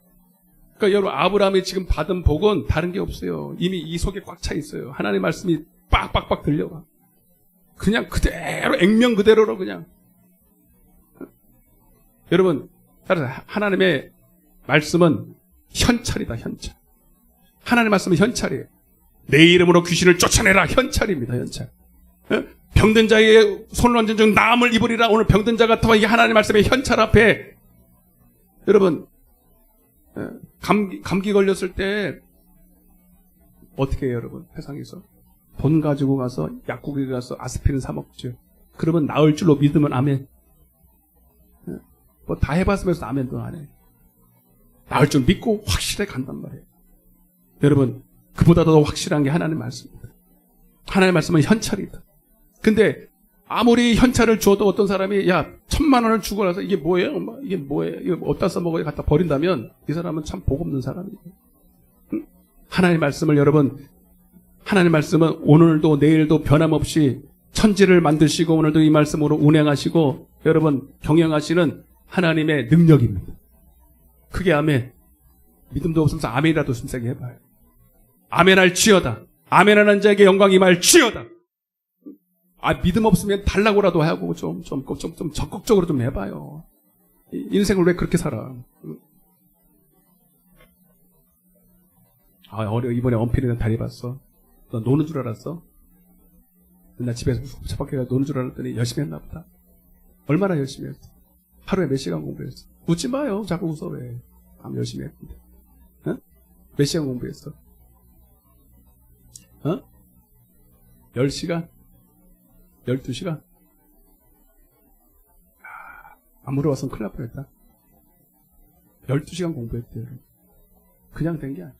그러니까 여러분 아브라함이 지금 받은 복은 다른 게 없어요. 이미 이 속에 꽉 차 있어요. 하나님의 말씀이 빡빡빡 들려와. 그냥 그대로 액면 그대로로 그냥. 여러분 따라서 하나님의 말씀은 현찰이다. 현찰. 하나님의 말씀은 현찰이에요. 내 이름으로 귀신을 쫓아내라. 현찰입니다. 현찰. 병든 자의 손을 얹은 중 나음을 입으리라. 오늘 병든 자가 더 이 하나님의 말씀의 현찰 앞에 여러분 감기 걸렸을 때 어떻게 해요, 여러분? 세상에서 돈 가지고 가서 약국에 가서 아스피린 사 먹죠. 그러면 나을 줄로 믿으면 아멘. 뭐 다 해봤으면서 아멘도 안 해. 나을 줄 믿고 확실하게 간단 말이에요. 여러분 그보다 더 확실한 게 하나님의 말씀입니다. 하나님의 말씀은 현찰이다. 근데 아무리 현찰을 줘도 어떤 사람이 1,000만 원을 주고 나서 이게 뭐예요? 이게 뭐예요? 이거 어디다 써먹어야 갖다 버린다면 이 사람은 참 복 없는 사람이에요. 응? 하나님의 말씀을 여러분 하나님의 말씀은 오늘도 내일도 변함없이 천지를 만드시고 오늘도 이 말씀으로 운행하시고 여러분 경영하시는 하나님의 능력입니다. 그게 아멘. 믿음도 없으면서 아멘이라도 심세게 해봐요. 아멘할 지어다. 아멘하는 자에게 영광이 임할 지어다. 믿음 없으면 달라고라도 하고 좀 적극적으로 좀 해봐요. 인생을 왜 그렇게 살아? 이번에 언필이랑 다리 봤어. 너 노는 줄 알았어? 나 집에서 차박해가 노는 줄 알았더니 열심히 했나 보다. 얼마나 열심히 했어? 하루에 몇 시간 공부했어? 웃지 마요. 자꾸 웃어 왜? 밤 열심히 했는데. 어? 몇 시간 공부했어? 10시간? 12시간? 안 물어봤으면 큰일 날 뻔했다. 12시간 공부했대요. 그냥 된 게 아니야.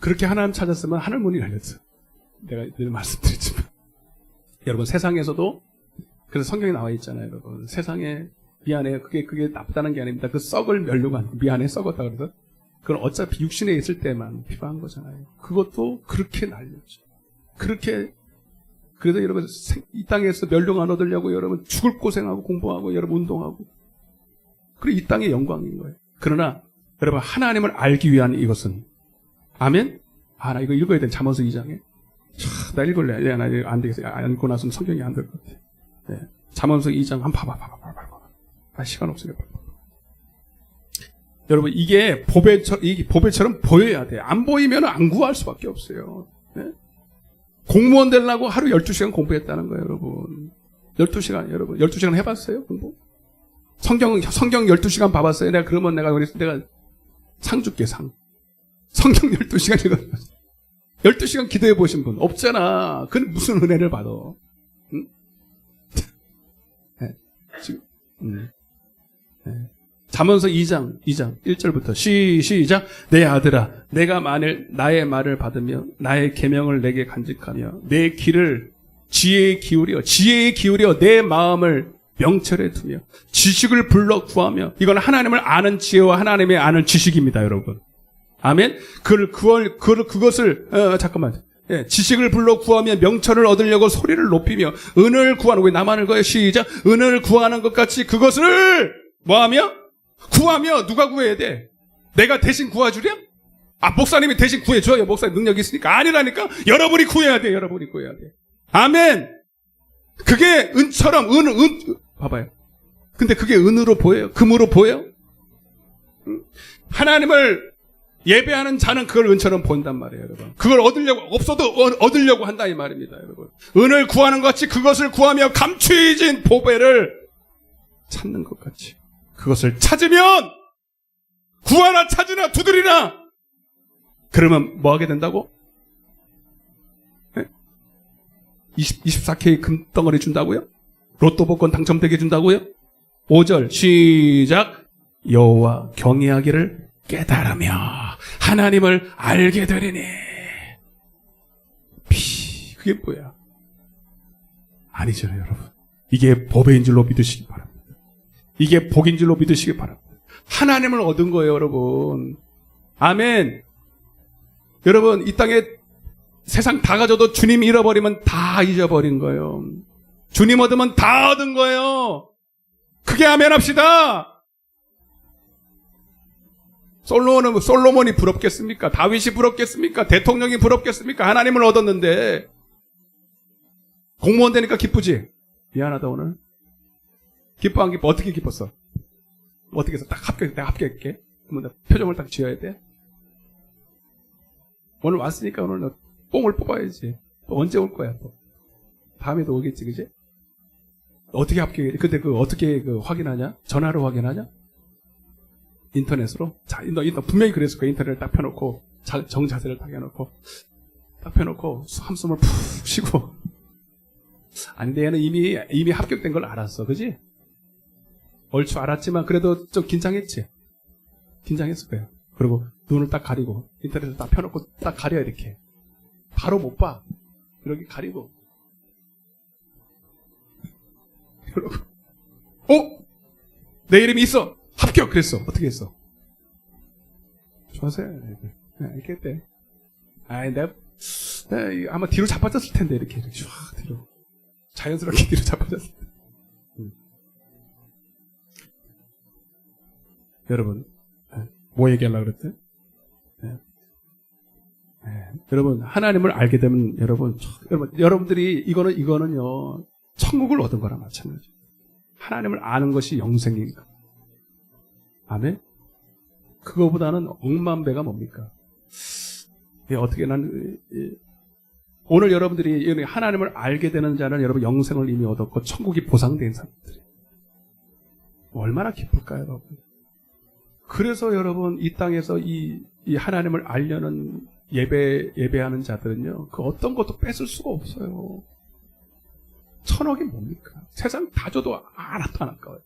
그렇게 하나님 찾았으면 하늘 문이 열렸어. 내가 늘 말씀드렸지만. 여러분, 세상에서도, 그래서 성경에 나와 있잖아요, 여러분. 세상에, 미안해. 그게 나쁘다는 게 아닙니다. 그 썩을 멸류관, 미안해, 썩었다 그래서. 그건 어차피 육신에 있을 때만 필요한 거잖아요. 그것도 그렇게 날렸죠. 그렇게, 그래도 여러분, 이 땅에서 멸류관 얻으려고 여러분 죽을 고생하고 공부하고 여러분 운동하고. 그리고 이 땅의 영광인 거예요. 그러나, 여러분, 하나님을 알기 위한 이것은, 아멘? 나 이거 읽어야 돼. 잠언서 2장에. 나 읽을래. 나 안 되겠어. 읽고 나서는 성경이 안 될 것 같아. 네. 잠언서 2장 한번 봐봐. 시간 없으니까. 여러분, 이게 보배처럼 보여야 돼. 안 보이면 안 구할 수밖에 없어요. 네? 공무원 되려고 하루 12시간 공부했다는 거예요, 여러분. 12시간, 여러분. 12시간 해봤어요, 공부? 성경 12시간 봐봤어요. 그러면 내가 상 줄게, 상. 성경 12시간 읽었어요. 12시간 기도해 보신 분 없잖아. 그건 무슨 은혜를 받아. 응? 네. 지금, 네. 잠언서 2장 1절부터 시작. 내 아들아, 내가 만일 나의 말을 받으며 나의 계명을 내게 간직하며 내 길을 지혜에 기울여 내 마음을 명철에 두며 지식을 불러 구하며, 이건 하나님을 아는 지혜와 하나님의 아는 지식입니다, 여러분. 아멘. 그것을 예, 지식을 불러 구하며 명철을 얻으려고 소리를 높이며 은을 구하는, 왜 나만을 거예요? 시작. 은을 구하는 것 같이 그것을 뭐하며? 구하며. 누가 구해야 돼? 내가 대신 구해주랴? 목사님이 대신 구해줘요. 목사님 능력이 있으니까. 아니라니까. 여러분이 구해야 돼. 여러분이 구해야 돼. 아멘. 그게 은처럼 봐봐요. 근데 그게 은으로 보여요? 금으로 보여요? 하나님을 예배하는 자는 그걸 은처럼 본단 말이에요, 여러분. 그걸 얻으려고 한다 이 말입니다, 여러분. 은을 구하는 것 같이 그것을 구하며 감추어진 보배를 찾는 것 같이 그것을 찾으면, 구하나 찾으나 두드리나, 그러면 뭐 하게 된다고? 24K 금덩어리 준다고요? 로또 복권 당첨되게 준다고요? 5절 시작. 여호와 경외하기를 깨달으며 하나님을 알게 되리니. 그게 뭐야? 아니죠, 여러분. 이게 법인 줄로 믿으시기 바랍니다. 이게 복인 줄로 믿으시기 바랍니다. 하나님을 얻은 거예요, 여러분. 아멘. 여러분, 이 땅에 세상 다 가져도 주님 잃어버리면 다 잊어버린 거예요. 주님 얻으면 다 얻은 거예요. 크게 아멘 합시다. 솔로몬이 부럽겠습니까? 다윗이 부럽겠습니까? 대통령이 부럽겠습니까? 하나님을 얻었는데. 공무원 되니까 기쁘지? 미안하다, 오늘. 기뻐, 안 기뻐? 어떻게 기뻤어? 어떻게 해서 내가 합격할게? 그러면 표정을 딱 지어야 돼? 오늘 왔으니까 오늘 너 뽕을 뽑아야지. 또 언제 올 거야, 또? 다음에도 오겠지, 그지? 어떻게 합격해? 근데 어떻게 확인하냐? 전화로 확인하냐? 인터넷으로? 자, 너 분명히 그랬을 거야. 인터넷을 딱 펴놓고, 정자세를 딱 해놓고, 한숨을 푹 쉬고. 아닌데 얘는 이미 합격된 걸 알았어. 그지? 얼추 알았지만 그래도 좀 긴장했지? 긴장했을 거야. 그리고 눈을 딱 가리고, 인터넷을 딱 펴놓고 딱 가려, 이렇게. 바로 못 봐. 이렇게 가리고. 그러고, 내 이름이 있어! 합격! 그랬어. 어떻게 했어? 좋았어요. 이렇게 했대. 내가 아마 뒤로 자빠졌을 텐데, 이렇게 쫙 뒤로. 자연스럽게 뒤로 자빠졌을 텐데. 여러분, 뭐 얘기하려고 그랬대? 여러분, 하나님을 알게 되면 여러분들이 이거는요, 천국을 얻은 거랑 마찬가지. 하나님을 아는 것이 영생이니까. 아멘? 그거보다는 억만 배가 뭡니까? 어떻게 오늘 여러분들이 하나님을 알게 되는 자는 여러분 영생을 이미 얻었고 천국이 보상된 사람들이 얼마나 기쁠까요, 여러분? 그래서 여러분 이 땅에서 이 하나님을 알려는 예배하는 자들은요, 그 어떤 것도 뺏을 수가 없어요. 천억이 뭡니까? 세상 다 줘도 하나도 안 아까워요.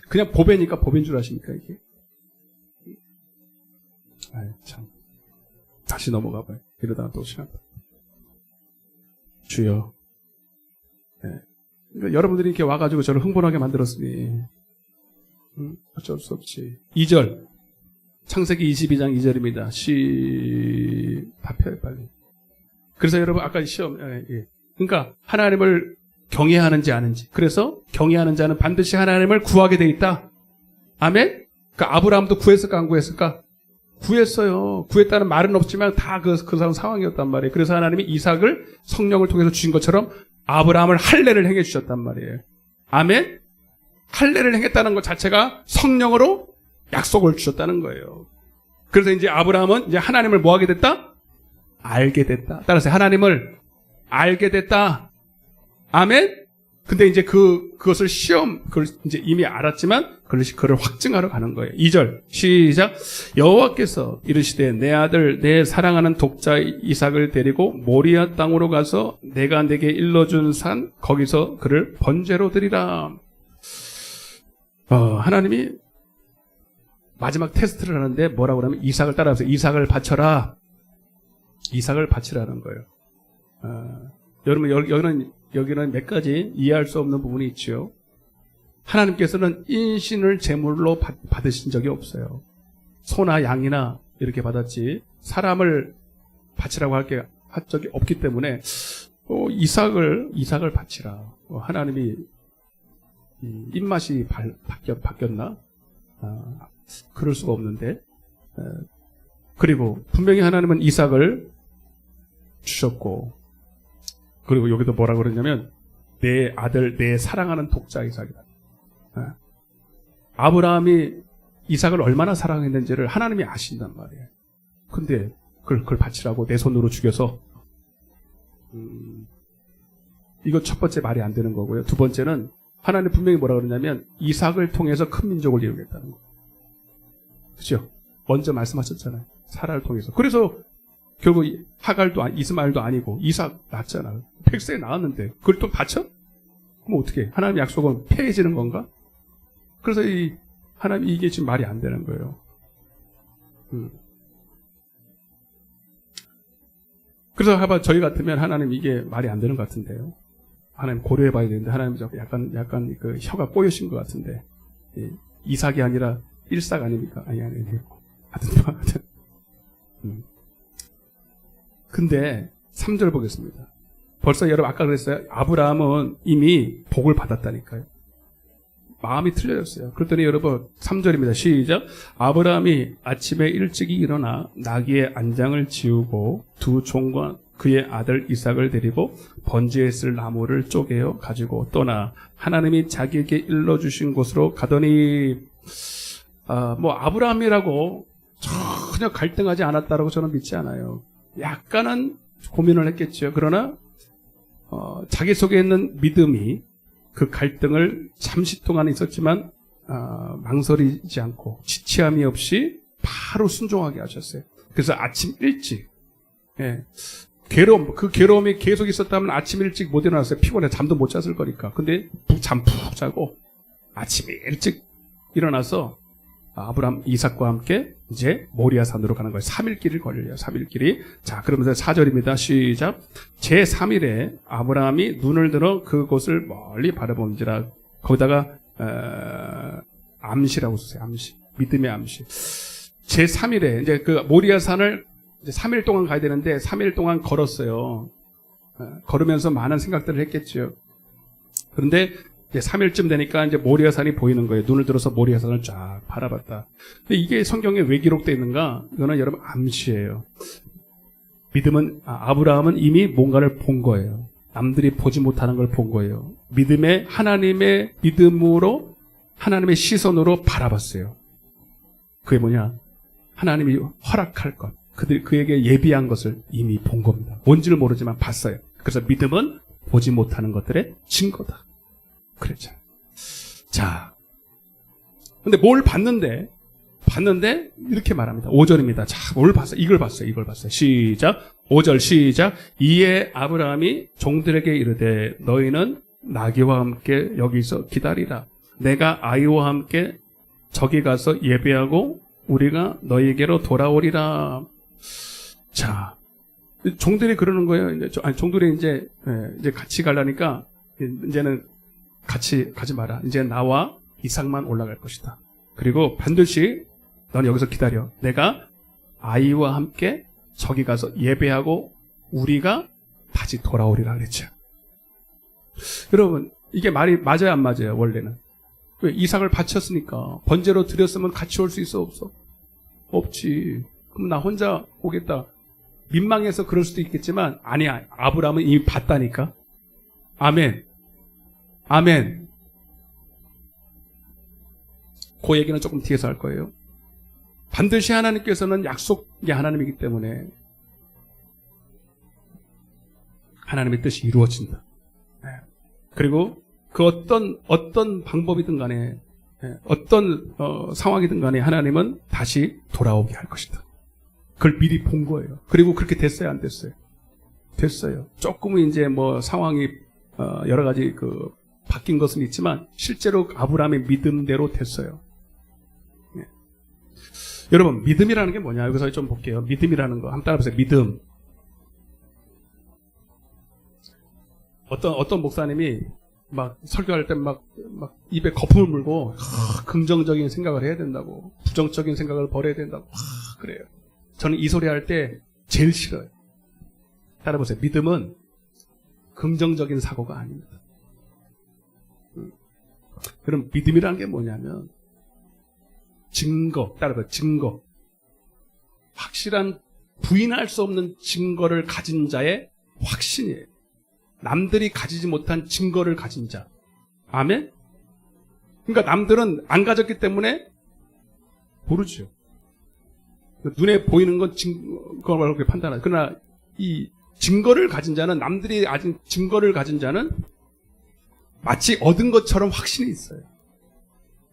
그냥 보배니까 보배인 줄 아십니까, 이게? 아이, 참. 다시 넘어가 봐요. 이러다가 또 시간. 주여. 네. 그러니까 여러분들이 이렇게 와가지고 저를 흥분하게 만들었으니, 어쩔 수 없지. 2절. 창세기 22장 2절입니다. 답해요, 빨리. 그래서 여러분, 아까 시험, 그러니까, 하나님을 경외하는지 아는지. 그래서, 경외하는 자는 반드시 하나님을 구하게 돼 있다. 아멘? 그러니까, 아브라함도 구했을까, 안 구했을까? 구했어요. 구했다는 말은 없지만 다 그 사람 상황이었단 말이에요. 그래서 하나님이 이삭을 성령을 통해서 주신 것처럼 아브라함을 할례를 행해 주셨단 말이에요. 아멘? 할례를 행했다는 것 자체가 성령으로 약속을 주셨다는 거예요. 그래서 이제 아브라함은 이제 하나님을 뭐 하게 됐다? 알게 됐다. 따라서 하나님을 알게 됐다. 아멘? 근데 이제 그것을 그걸 이제 이미 알았지만, 그걸 확증하러 가는 거예요. 2절, 시작. 여호와께서 이르시되 내 아들, 내 사랑하는 독자 이삭을 데리고 모리아 땅으로 가서 내가 내게 일러준 산, 거기서 그를 번제로 드리라. 하나님이 마지막 테스트를 하는데 뭐라고 하냐면 이삭을 따라서 이삭을 바쳐라. 이삭을 바치라는 거예요. 여러분, 여기는 몇 가지 이해할 수 없는 부분이 있죠. 하나님께서는 인신을 제물로 받으신 적이 없어요. 소나 양이나 이렇게 받았지 사람을 바치라고 할 적이 없기 때문에 이삭을 바치라. 하나님이 입맛이 바뀌었나? 그럴 수가 없는데. 그리고 분명히 하나님은 이삭을 주셨고, 그리고 여기도 뭐라고 그러냐면 내 아들, 내 사랑하는 독자 이삭이다. 아브라함이 이삭을 얼마나 사랑했는지를 하나님이 아신단 말이에요. 근데 그걸 바치라고 내 손으로 죽여서 이거 첫 번째 말이 안 되는 거고요. 두 번째는 하나님 분명히 뭐라고 그러냐면 이삭을 통해서 큰 민족을 이루겠다는 거예요. 그렇죠? 먼저 말씀하셨잖아요. 사라를 통해서. 그래서 결국 이스마엘도 아니고 이삭 낳았잖아. 100세에 낳았는데 그걸 또 바쳐? 그럼 어떻게? 하나님의 약속은 폐해지는 건가? 그래서 하나님 이게 지금 말이 안 되는 거예요. 그래서 저희 같으면 하나님 이게 말이 안 되는 것 같은데요. 하나님 고려해 봐야 되는데 하나님 약간 그 혀가 꼬여신 것 같은데 이삭이 아니라 일삭 아닙니까? 아니고 하여튼 근데 3절 보겠습니다. 벌써 여러분 아까 그랬어요. 아브라함은 이미 복을 받았다니까요. 마음이 틀려졌어요. 그랬더니 여러분 3절입니다. 시작. 아브라함이 아침에 일찍이 일어나 나귀의 안장을 지우고 두 종과 그의 아들 이삭을 데리고 번제에 쓸 나무를 쪼개어 가지고 떠나 하나님이 자기에게 일러주신 곳으로 가더니 아브라함이라고 전혀 갈등하지 않았다라고 저는 믿지 않아요. 약간은 고민을 했겠죠. 그러나 자기 속에 있는 믿음이 그 갈등을 잠시 동안 있었지만 망설이지 않고 지체함이 없이 바로 순종하게 하셨어요. 그래서 아침 일찍 그 괴로움이 계속 있었다면 아침 일찍 못 일어났어요. 피곤해 잠도 못 잤을 거니까. 근데 잠 푹 자고 아침 일찍 일어나서 아브라함 이삭과 함께 이제 모리아 산으로 가는 거예요. 3일길을 걸려요. 3일길이. 자, 그러면서 4절입니다. 시작. 제3일에 아브라함이 눈을 들어 그곳을 멀리 바라본지라. 거기다가 암시라고 쓰세요. 암시. 믿음의 암시. 제3일에 이제 그 모리아 산을 이제 3일 동안 가야 되는데 3일 동안 걸었어요. 걸으면서 많은 생각들을 했겠죠. 그런데 이제 3일쯤 되니까 이제 모리아산이 보이는 거예요. 눈을 들어서 모리아산을 쫙 바라봤다. 근데 이게 성경에 왜 기록되어 있는가? 이거는 여러분 암시예요. 아브라함은 이미 뭔가를 본 거예요. 남들이 보지 못하는 걸 본 거예요. 하나님의 믿음으로, 하나님의 시선으로 바라봤어요. 그게 뭐냐? 하나님이 허락할 것, 그에게 예비한 것을 이미 본 겁니다. 뭔지를 모르지만 봤어요. 그래서 믿음은 보지 못하는 것들의 증거다. 그랬죠. 자, 근데 뭘 봤는데 이렇게 말합니다. 5절입니다. 자, 뭘 봤어요? 이걸 봤어요. 시작. 5절 시작. 이에 아브라함이 종들에게 이르되 너희는 나귀와 함께 여기서 기다리라. 내가 아이와 함께 저기 가서 예배하고 우리가 너희에게로 돌아오리라. 자, 종들이 그러는 거예요. 종들이 이제 같이 가려니까 이제는 같이 가지 마라. 이제 나와 이삭만 올라갈 것이다. 그리고 반드시 넌 여기서 기다려. 내가 아이와 함께 저기 가서 예배하고 우리가 다시 돌아오리라 그랬죠. 여러분, 이게 말이 맞아요, 안 맞아요, 원래는? 왜? 이삭을 바쳤으니까. 번제로 드렸으면 같이 올 수 있어, 없어? 없지. 그럼 나 혼자 오겠다. 민망해서 그럴 수도 있겠지만, 아니야. 아브라함은 이미 봤다니까. 아멘. 그 얘기는 조금 뒤에서 할 거예요. 반드시 하나님께서는 약속의 하나님이기 때문에 하나님의 뜻이 이루어진다. 그리고 그 어떤 방법이든 간에 어떤 상황이든 간에 하나님은 다시 돌아오게 할 것이다. 그걸 미리 본 거예요. 그리고 그렇게 됐어요, 안 됐어요? 됐어요. 조금은 이제 뭐 상황이 여러 가지 바뀐 것은 있지만 실제로 아브라함의 믿음대로 됐어요. 여러분, 믿음이라는 게 뭐냐? 여기서 좀 볼게요. 믿음이라는 거. 한번 따라해보세요. 믿음. 어떤 목사님이 막 설교할 때 막 입에 거품을 물고 긍정적인 생각을 해야 된다고, 부정적인 생각을 버려야 된다고 그래요. 저는 이 소리 할 때 제일 싫어요. 따라해보세요. 믿음은 긍정적인 사고가 아닙니다. 그럼 믿음이라는 게 뭐냐면 따라해봐요. 증거. 확실한 부인할 수 없는 증거를 가진 자의 확신이에요. 남들이 가지지 못한 증거를 가진 자. 아멘? 그러니까 남들은 안 가졌기 때문에 모르죠. 눈에 보이는 건 증거라고 판단하죠. 그러나 이 증거를 가진 자는, 남들이 아직 증거를 가진 자는 마치 얻은 것처럼 확신이 있어요.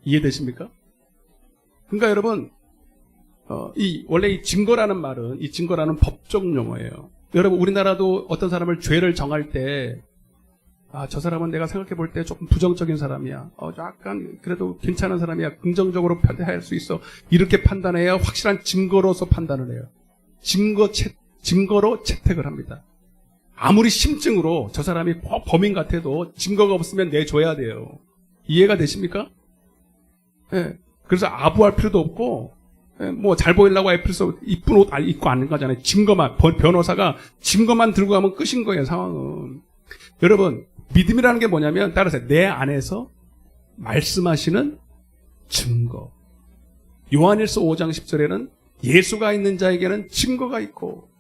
이해되십니까? 그러니까 여러분, 원래 이 증거라는 법적 용어예요. 여러분, 우리나라도 어떤 사람을 죄를 정할 때, 저 사람은 내가 생각해 볼 때 조금 부정적인 사람이야. 약간 그래도 괜찮은 사람이야. 긍정적으로 판단할 수 있어. 이렇게 판단해야 확실한 증거로서 판단을 해요. 증거로 채택을 합니다. 아무리 심증으로 저 사람이 범인 같아도 증거가 없으면 내줘야 돼요. 이해가 되십니까? 네. 그래서 아부할 필요도 없고, 뭐 잘 보이려고 할 필요 없고, 이쁜 옷 입고 안 가잖아요. 증거만, 변호사가 증거만 들고 가면 끝인 거예요, 상황은. 여러분, 믿음이라는 게 뭐냐면, 따라서 내 안에서 말씀하시는 증거. 요한일서 5장 10절에는 예수가 있는 자에게는 증거가 있고,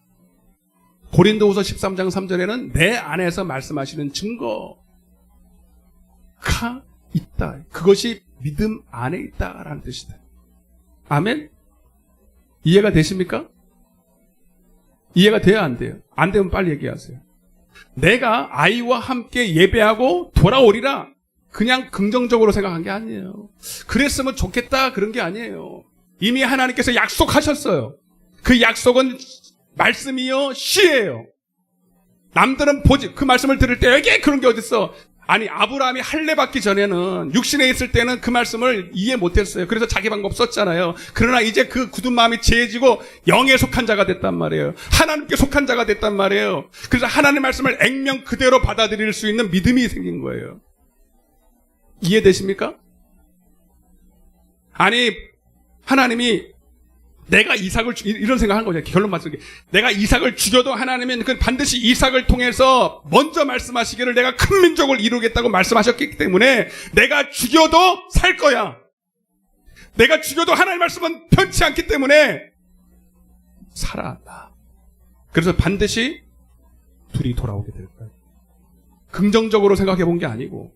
고린도후서 13장 3절에는 내 안에서 말씀하시는 증거가 있다. 그것이 믿음 안에 있다라는 뜻이다. 아멘? 이해가 되십니까? 이해가 돼야 안 돼요? 안 되면 빨리 얘기하세요. 내가 아이와 함께 예배하고 돌아오리라. 그냥 긍정적으로 생각한 게 아니에요. 그랬으면 좋겠다 그런 게 아니에요. 이미 하나님께서 약속하셨어요. 그 약속은 말씀이요 시예요. 남들은 그 말씀을 들을 때 이게 그런 게 어딨어. 아니, 아브라함이 할례 받기 전에는, 육신에 있을 때는 그 말씀을 이해 못했어요. 그래서 자기 방법 썼잖아요. 그러나 이제 그 굳은 마음이 지해지고 영에 속한 자가 됐단 말이에요. 하나님께 속한 자가 됐단 말이에요. 그래서 하나님의 말씀을 액면 그대로 받아들일 수 있는 믿음이 생긴 거예요. 이해되십니까? 아니, 하나님이 내가 이삭을 이런 생각하는 거죠. 결론 맞추기. 내가 이삭을 죽여도 하나님은 그 반드시 이삭을 통해서 먼저 말씀하시기를 내가 큰 민족을 이루겠다고 말씀하셨기 때문에 내가 죽여도 살 거야. 내가 죽여도 하나님의 말씀은 변치 않기 때문에 살아난다. 그래서 반드시 둘이 돌아오게 될 거예요. 긍정적으로 생각해 본 게 아니고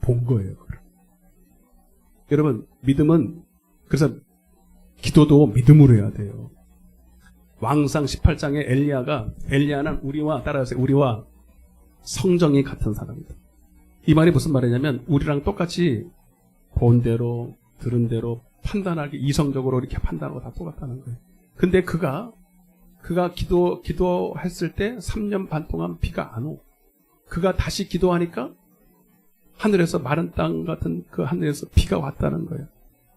본 거예요. 여러분, 믿음은 그래서 기도도 믿음으로 해야 돼요. 왕상 18장에 엘리야는 우리와 따라하세요. 우리와 성정이 같은 사람이다. 이 말이 무슨 말이냐면 우리랑 똑같이 본 대로 들은 대로 판단하기 이성적으로 이렇게 판단하고 다 똑같다는 거예요. 근데 그가 기도했을 때 3년 반 동안 비가 안 오고 그가 다시 기도하니까 하늘에서 마른 땅 같은 그 하늘에서 비가 왔다는 거예요.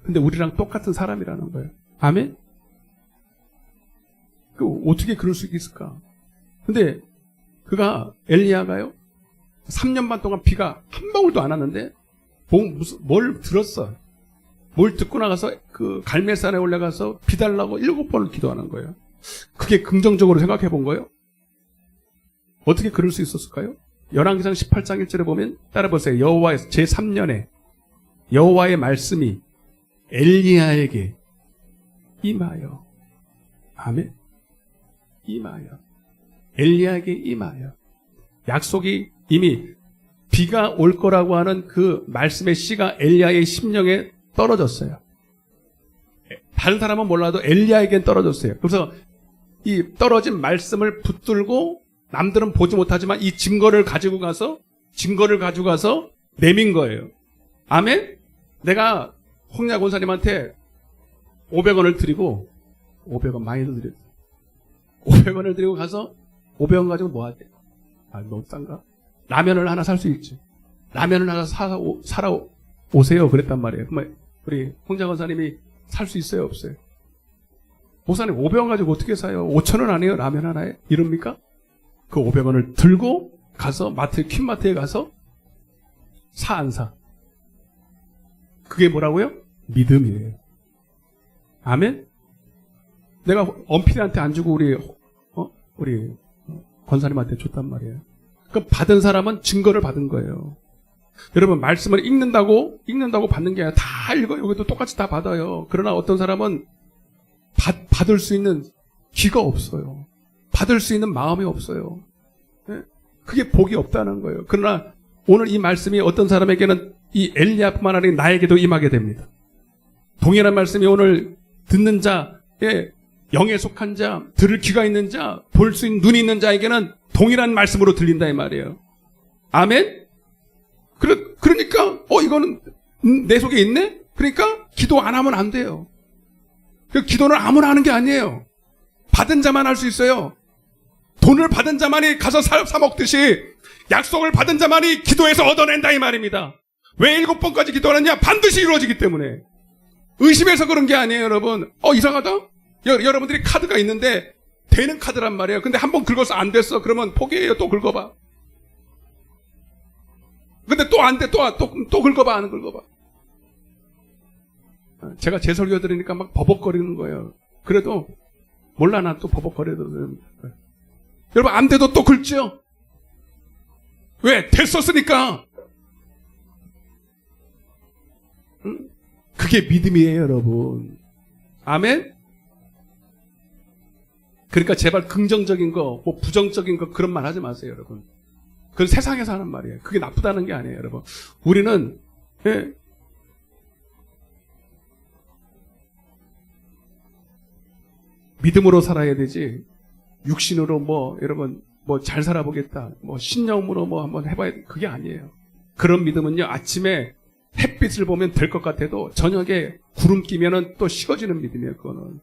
근데 우리랑 똑같은 사람이라는 거예요. 아멘? 어떻게 그럴 수 있을까? 근데 엘리야가요 3년 반 동안 비가 한 방울도 안 왔는데 뭘 들었어? 뭘 듣고 나가서 그 갈멜산에 올라가서 비 달라고 7번을 기도하는 거예요. 그게 긍정적으로 생각해 본 거예요? 어떻게 그럴 수 있었을까요? 열왕기상 18장 1절에 보면 따라 보세요. 여호와의 제3년에 여호와의 말씀이 엘리야에게 임하여 아멘 임하여 엘리야에게 임하여 약속이 이미 비가 올 거라고 하는 그 말씀의 씨가 엘리야의 심령에 떨어졌어요. 다른 사람은 몰라도 엘리야에겐 떨어졌어요. 그래서 이 떨어진 말씀을 붙들고 남들은 보지 못하지만 이 증거를 가지고 가서 내민 거예요. 아멘? 내가 홍야 권사님한테 500원을 드리고 500원 많이도 드렸어요. 500원을 드리고 가서 500원 가지고 뭐 하지? 너무 싼가? 라면을 하나 살 수 있지. 라면을 하나 사라 오세요. 그랬단 말이에요. 그러면 우리 홍자 권사님이 살 수 있어요? 없어요? 목사님 500원 가지고 어떻게 사요? 5,000원 아니에요? 라면 하나에? 이럽니까? 그 500원을 들고 가서 퀸마트에 가서 사 안 사? 그게 뭐라고요? 믿음이에요. 아멘? 내가 엄필이한테 안 주고 우리 권사님한테 줬단 말이에요. 그 받은 사람은 증거를 받은 거예요. 여러분 말씀을 읽는다고 받는 게 아니라 다 읽어요. 여기도 똑같이 다 받아요. 그러나 어떤 사람은 받을 수 있는 귀가 없어요. 받을 수 있는 마음이 없어요. 그게 복이 없다는 거예요. 그러나 오늘 이 말씀이 어떤 사람에게는 이 엘리야뿐만 아니라 나에게도 임하게 됩니다. 동일한 말씀이 오늘 듣는 자의 영에 속한 자, 들을 귀가 있는 자, 볼 수 있는 눈이 있는 자에게는 동일한 말씀으로 들린다 이 말이에요. 아멘? 그러니까 이거는 내 속에 있네? 그러니까 기도 안 하면 안 돼요. 기도는 아무나 하는 게 아니에요. 받은 자만 할 수 있어요. 돈을 받은 자만이 가서 사 먹듯이 약속을 받은 자만이 기도해서 얻어낸다 이 말입니다. 왜 7번까지 기도하느냐? 반드시 이루어지기 때문에. 의심해서 그런 게 아니에요, 여러분. 이상하다? 여러분들이 카드가 있는데 되는 카드란 말이에요. 근데 한번 긁어서 안 됐어. 그러면 포기해요. 또 긁어봐. 근데 또 안 돼. 또 긁어봐. 안 긁어봐. 제가 제 설교 들으니까 막 버벅거리는 거예요. 그래도 몰라 나 또 버벅거려도 됩니다. 여러분 안 돼도 또 긁죠? 왜? 됐었으니까. 그게 믿음이에요, 여러분. 아멘? 그러니까 제발 긍정적인 거, 부정적인 거 그런 말 하지 마세요, 여러분. 그건 세상에서 하는 말이에요. 그게 나쁘다는 게 아니에요, 여러분. 우리는 믿음으로 살아야 되지. 육신으로 여러분 잘 살아보겠다. 신념으로 한번 해봐야 돼. 그게 아니에요. 그런 믿음은요, 아침에 햇빛을 보면 될 것 같아도 저녁에 구름 끼면은 또 식어지는 믿음이에요, 그거는.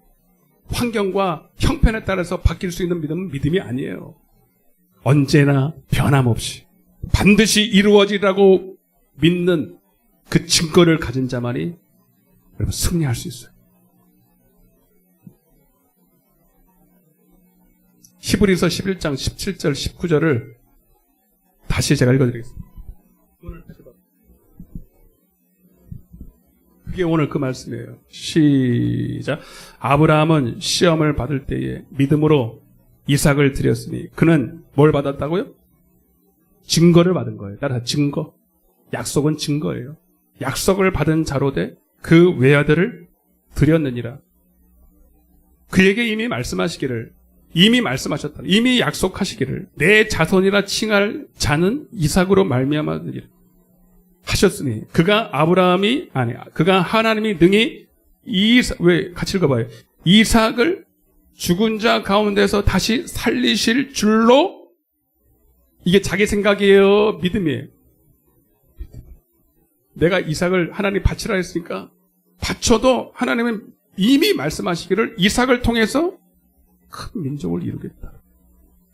환경과 형편에 따라서 바뀔 수 있는 믿음은 믿음이 아니에요. 언제나 변함없이 반드시 이루어지라고 믿는 그 증거를 가진 자만이 여러분 승리할 수 있어요. 히브리서 11장 17절 19절을 다시 제가 읽어드리겠습니다. 그게 오늘 그 말씀이에요. 시작. 아브라함은 시험을 받을 때에 믿음으로 이삭을 드렸으니 그는 뭘 받았다고요? 증거를 받은 거예요. 따라서 증거. 약속은 증거예요. 약속을 받은 자로 돼 그 외아들을 드렸느니라. 그에게 이미 말씀하시기를, 이미 말씀하셨다. 이미 약속하시기를 내 자손이라 칭할 자는 이삭으로 말미암았느니라 하셨으니 그가 하나님이 능히 왜 같이 읽어봐요. 이삭을 죽은 자 가운데서 다시 살리실 줄로. 이게 자기 생각이에요, 믿음이에요? 내가 이삭을 하나님 바치라 했으니까 바쳐도 하나님은 이미 말씀하시기를 이삭을 통해서 큰 민족을 이루겠다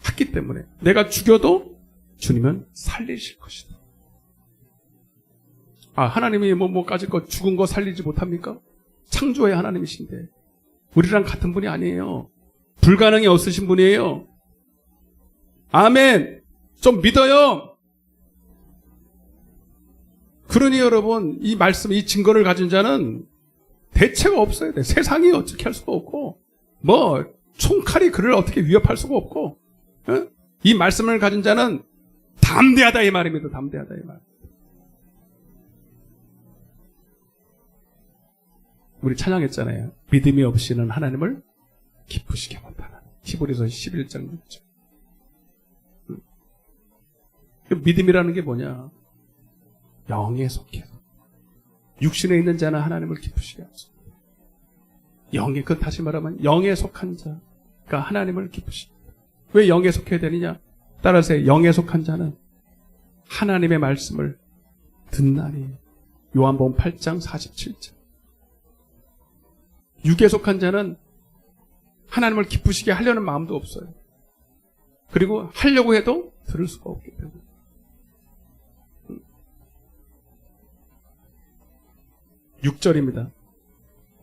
했기 때문에 내가 죽여도 주님은 살리실 것이다. 하나님이 가질 거 죽은 거 살리지 못합니까? 창조의 하나님이신데 우리랑 같은 분이 아니에요. 불가능이 없으신 분이에요. 아멘. 좀 믿어요. 그러니 여러분, 이 말씀, 이 증거를 가진 자는 대체가 없어야 돼. 세상이 어떻게 할 수가 없고, 총칼이 그를 어떻게 위협할 수가 없고, 이 말씀을 가진 자는 담대하다 이 말입니다. 담대하다 이 말. 우리 찬양했잖아요. 믿음이 없이는 하나님을 기쁘시게 못하는. 히브리서 11장 6절. 믿음이라는 게 뭐냐? 영에 속해서 육신에 있는 자는 하나님을 기쁘시게 하소서. 영에, 그 다시 말하면 영에 속한 자가 하나님을 기쁘시게. 왜 영에 속해야 되느냐? 따라서 영에 속한 자는 하나님의 말씀을 듣나니. 요한복음 8장 47절. 육에 속한 자는 하나님을 기쁘시게 하려는 마음도 없어요. 그리고 하려고 해도 들을 수가 없기 때문에. 6절입니다.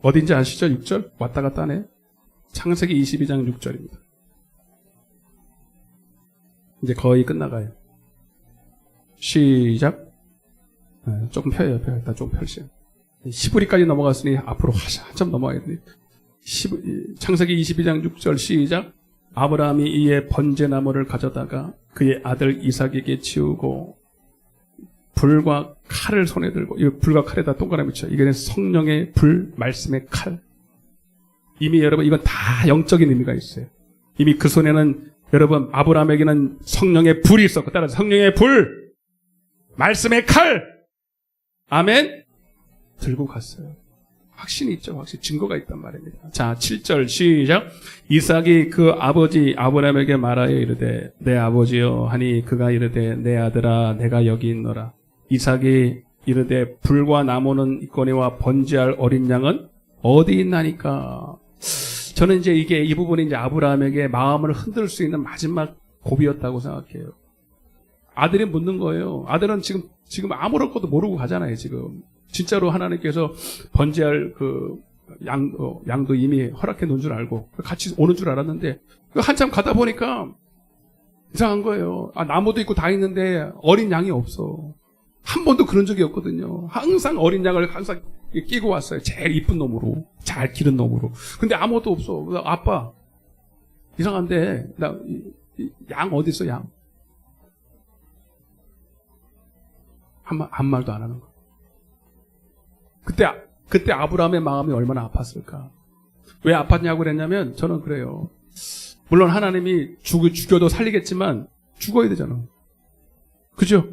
어딘지 아시죠? 6절? 왔다 갔다 하네. 창세기 22장 6절입니다. 이제 거의 끝나가요. 시작. 조금 펴요. 일단 좀 펼쳐요. 시브리까지 넘어갔으니 앞으로 한참 넘어가야 돼. 창세기 22장 6절 시작. 아브라함이 이에 번제나무를 가져다가 그의 아들 이삭에게 치우고 불과 칼을 손에 들고, 이 불과 칼에다 동그라미 쳐. 이게 성령의 불, 말씀의 칼. 이미 여러분, 이건 다 영적인 의미가 있어요. 이미 그 손에는 여러분, 아브라함에게는 성령의 불이 있었고, 따라서 성령의 불, 말씀의 칼. 아멘. 들고 갔어요. 확신이 있죠. 확신, 증거가 있단 말입니다. 자, 7절 시작. 이삭이 그 아버지 아브라함에게 말하여 이르되 내 아버지여 하니 그가 이르되 내 아들아 내가 여기 있노라. 이삭이 이르되 불과 나무는 있거니와 번제할 어린 양은 어디 있나니까. 저는 이제 이 부분이 이제 아브라함에게 마음을 흔들 수 있는 마지막 고비였다고 생각해요. 아들이 묻는 거예요. 아들은 지금 아무런 것도 모르고 가잖아요, 지금. 진짜로 하나님께서 번제할 양도 이미 허락해 놓은 줄 알고 같이 오는 줄 알았는데 한참 가다 보니까 이상한 거예요. 나무도 있고 다 있는데 어린 양이 없어. 한 번도 그런 적이 없거든요. 항상 어린 양을 항상 끼고 왔어요. 제일 이쁜 놈으로, 잘 기른 놈으로. 근데 아무것도 없어. 그래서 아빠, 이상한데 양 어디 있어, 양? 한 말도 안 하는 거. 그때 아브라함의 마음이 얼마나 아팠을까. 왜 아팠냐고 그랬냐면 저는 그래요. 물론 하나님이 죽여도 살리겠지만 죽어야 되잖아. 그죠?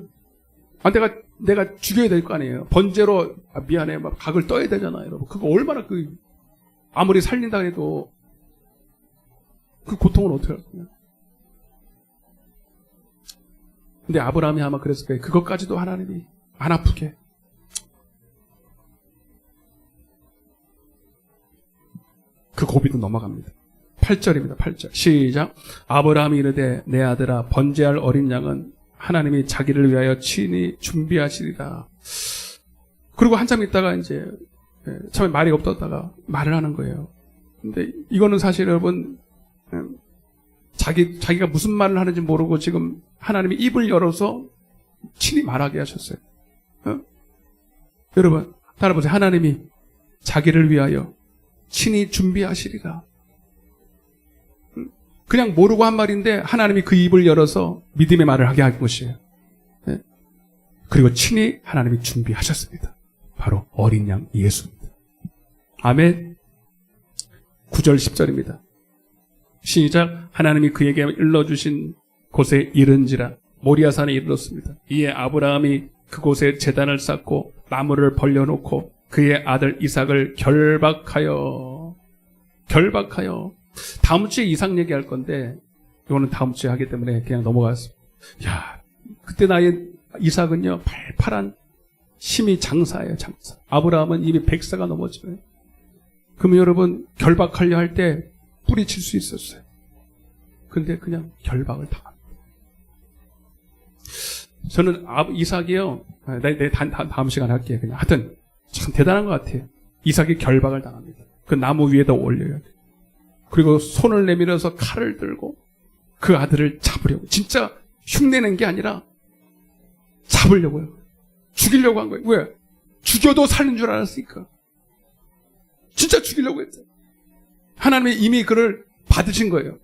내가 죽여야 될 거 아니에요. 번제로 미안해 막 각을 떠야 되잖아요, 여러분. 그거 얼마나 아무리 살린다 해도 그 고통은 어떻게 할 거냐. 근데 아브라함이 아마 그랬을 거예요. 그것까지도 하나님이 안 아프게. 그 고비도 넘어갑니다. 8절입니다. 8절. 시작. 아브라함이 이르되 내 아들아 번제할 어린 양은 하나님이 자기를 위하여 친히 준비하시리라. 그리고 한참 있다가 이제 처음에 말이 없었다가 말을 하는 거예요. 근데 이거는 사실 여러분 자기가 무슨 말을 하는지 모르고 지금 하나님이 입을 열어서 친히 말하게 하셨어요. 여러분 따라보세요. 하나님이 자기를 위하여 친히 준비하시리라. 그냥 모르고 한 말인데 하나님이 그 입을 열어서 믿음의 말을 하게 할 것이에요. 그리고 친히 하나님이 준비하셨습니다. 바로 어린 양 예수입니다. 아멘. 9절 10절입니다. 시작. 하나님이 그에게 일러주신 곳에 이른지라 모리아산에 이르렀습니다. 이에 아브라함이 그곳에 제단을 쌓고 나무를 벌려놓고 그의 아들 이삭을 결박하여 다음 주에 이삭 얘기할 건데 이거는 다음 주에 하기 때문에 그냥 넘어갔습니다. 야, 그때 나의 이삭은요 팔팔한 심히 장사예요. 장사. 아브라함은 이미 100세가 넘었죠. 그러면 여러분 결박하려 할 때 뿌리칠 수 있었어요. 근데 그냥 결박을 당합니다. 저는 이삭이요. 다음 시간에 할게요. 그냥 하여튼 참 대단한 것 같아요. 이삭이 결박을 당합니다. 그 나무 위에다 올려야 돼요. 그리고 손을 내밀어서 칼을 들고 그 아들을 잡으려고. 진짜 흉내낸 게 아니라 잡으려고요. 죽이려고 한 거예요. 왜? 죽여도 살는 줄 알았으니까. 진짜 죽이려고 했어요. 하나님이 이미 그를 받으신 거예요.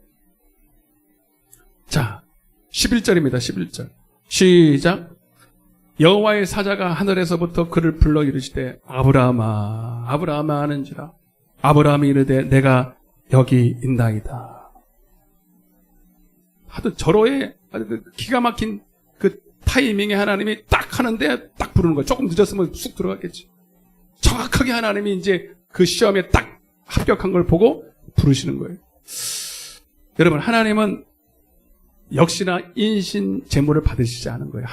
자, 11절입니다. 11절. 시작. 여호와의 사자가 하늘에서부터 그를 불러 이르시되 아브라함아 아브라함아 하는지라. 아브라함이 이르되 내가 여기 있나이다. 하여튼 절호의 기가 막힌 그 타이밍에 하나님이 딱 하는데 딱 부르는 거예요. 조금 늦었으면 쑥 들어갔겠지. 정확하게 하나님이 이제 그 시험에 딱 합격한 걸 보고 부르시는 거예요. 여러분, 하나님은 역시나 인신 제물을 받으시지 않은 거예요.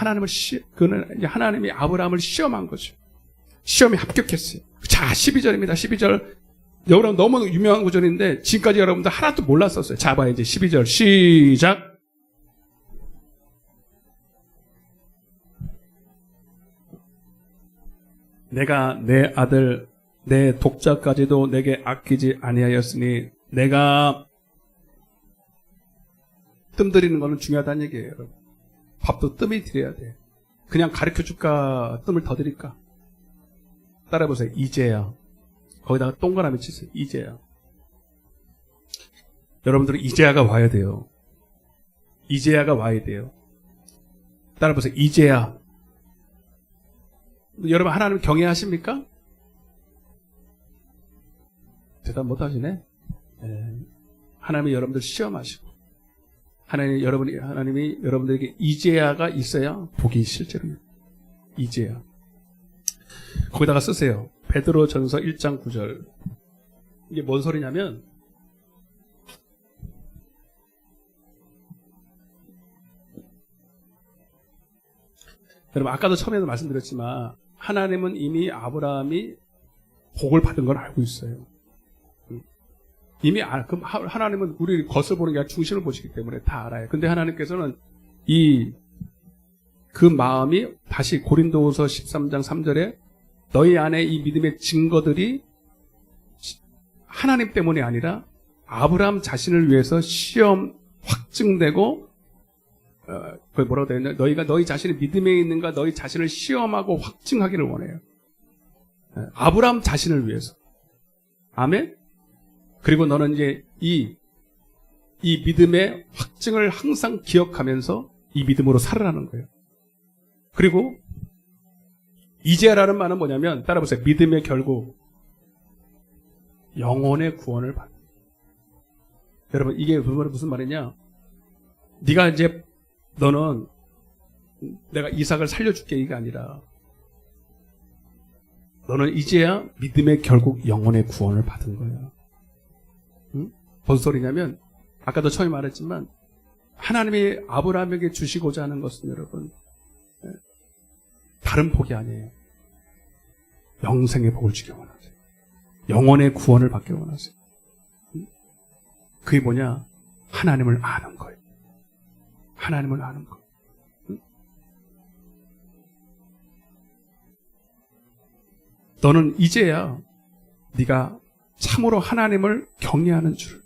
그는 이제 하나님이 아브라함을 시험한 거죠. 시험에 합격했어요. 자, 12절입니다. 12절. 여러분 너무 유명한 구절인데 지금까지 여러분들 하나도 몰랐었어요. 자, 봐요. 이제 12절 시작. 내가 내 아들 내 독자까지도 내게 아끼지 아니하였으니 내가 뜸 들이는 거는 중요하다는 얘기예요. 여러분. 밥도 뜸이 들여야 돼. 그냥 가르쳐줄까 뜸을 더 드릴까? 따라해보세요. 이제야. 거기다가 동그라미 치세요. 이제야. 여러분들은 이제야가 와야 돼요. 이제야가 와야 돼요. 따라해보세요. 이제야. 여러분 하나님 경외하십니까? 대답 못하시네. 하나님이 여러분들 시험하시고 하나님이 여러분들에게 이제야가 있어야 복이 실제로 이제야. 거기다가 쓰세요. 베드로 전서 1장 9절. 이게 뭔 소리냐면 여러분 아까도 처음에도 말씀드렸지만 하나님은 이미 아브라함이 복을 받은 걸 알고 있어요. 이미 그럼 하나님은 우리 겉을 보는 게 아니라 중심을 보시기 때문에 다 알아요. 근데 하나님께서는 그 마음이 다시 고린도후서 13장 3절에 너희 안에 이 믿음의 증거들이 하나님 때문이 아니라 아브라함 자신을 위해서 시험 확증되고 그걸 뭐라고 되어 있냐? 너희가 너희 자신의 믿음에 있는가 너희 자신을 시험하고 확증하기를 원해요. 아브라함 자신을 위해서. 아멘? 그리고 너는 이제 이 믿음의 확증을 항상 기억하면서 이 믿음으로 살아가는 거예요. 그리고 이제라는 말은 뭐냐면 따라보세요. 믿음의 결국 영혼의 구원을 받는. 여러분 이게 무슨 말이냐? 네가 이제 너는 내가 이삭을 살려줄게 이게 아니라 너는 이제야 믿음의 결국 영혼의 구원을 받은 거예요. 응? 뭔 소리냐면 아까도 처음에 말했지만 하나님이 아브라함에게 주시고자 하는 것은 여러분 다른 복이 아니에요. 영생의 복을 주기 원하세요. 영혼의 구원을 받기 원하세요. 응? 그게 뭐냐? 하나님을 아는 거예요. 하나님을 아는 거. 응? 너는 이제야 네가 참으로 하나님을 경외하는 줄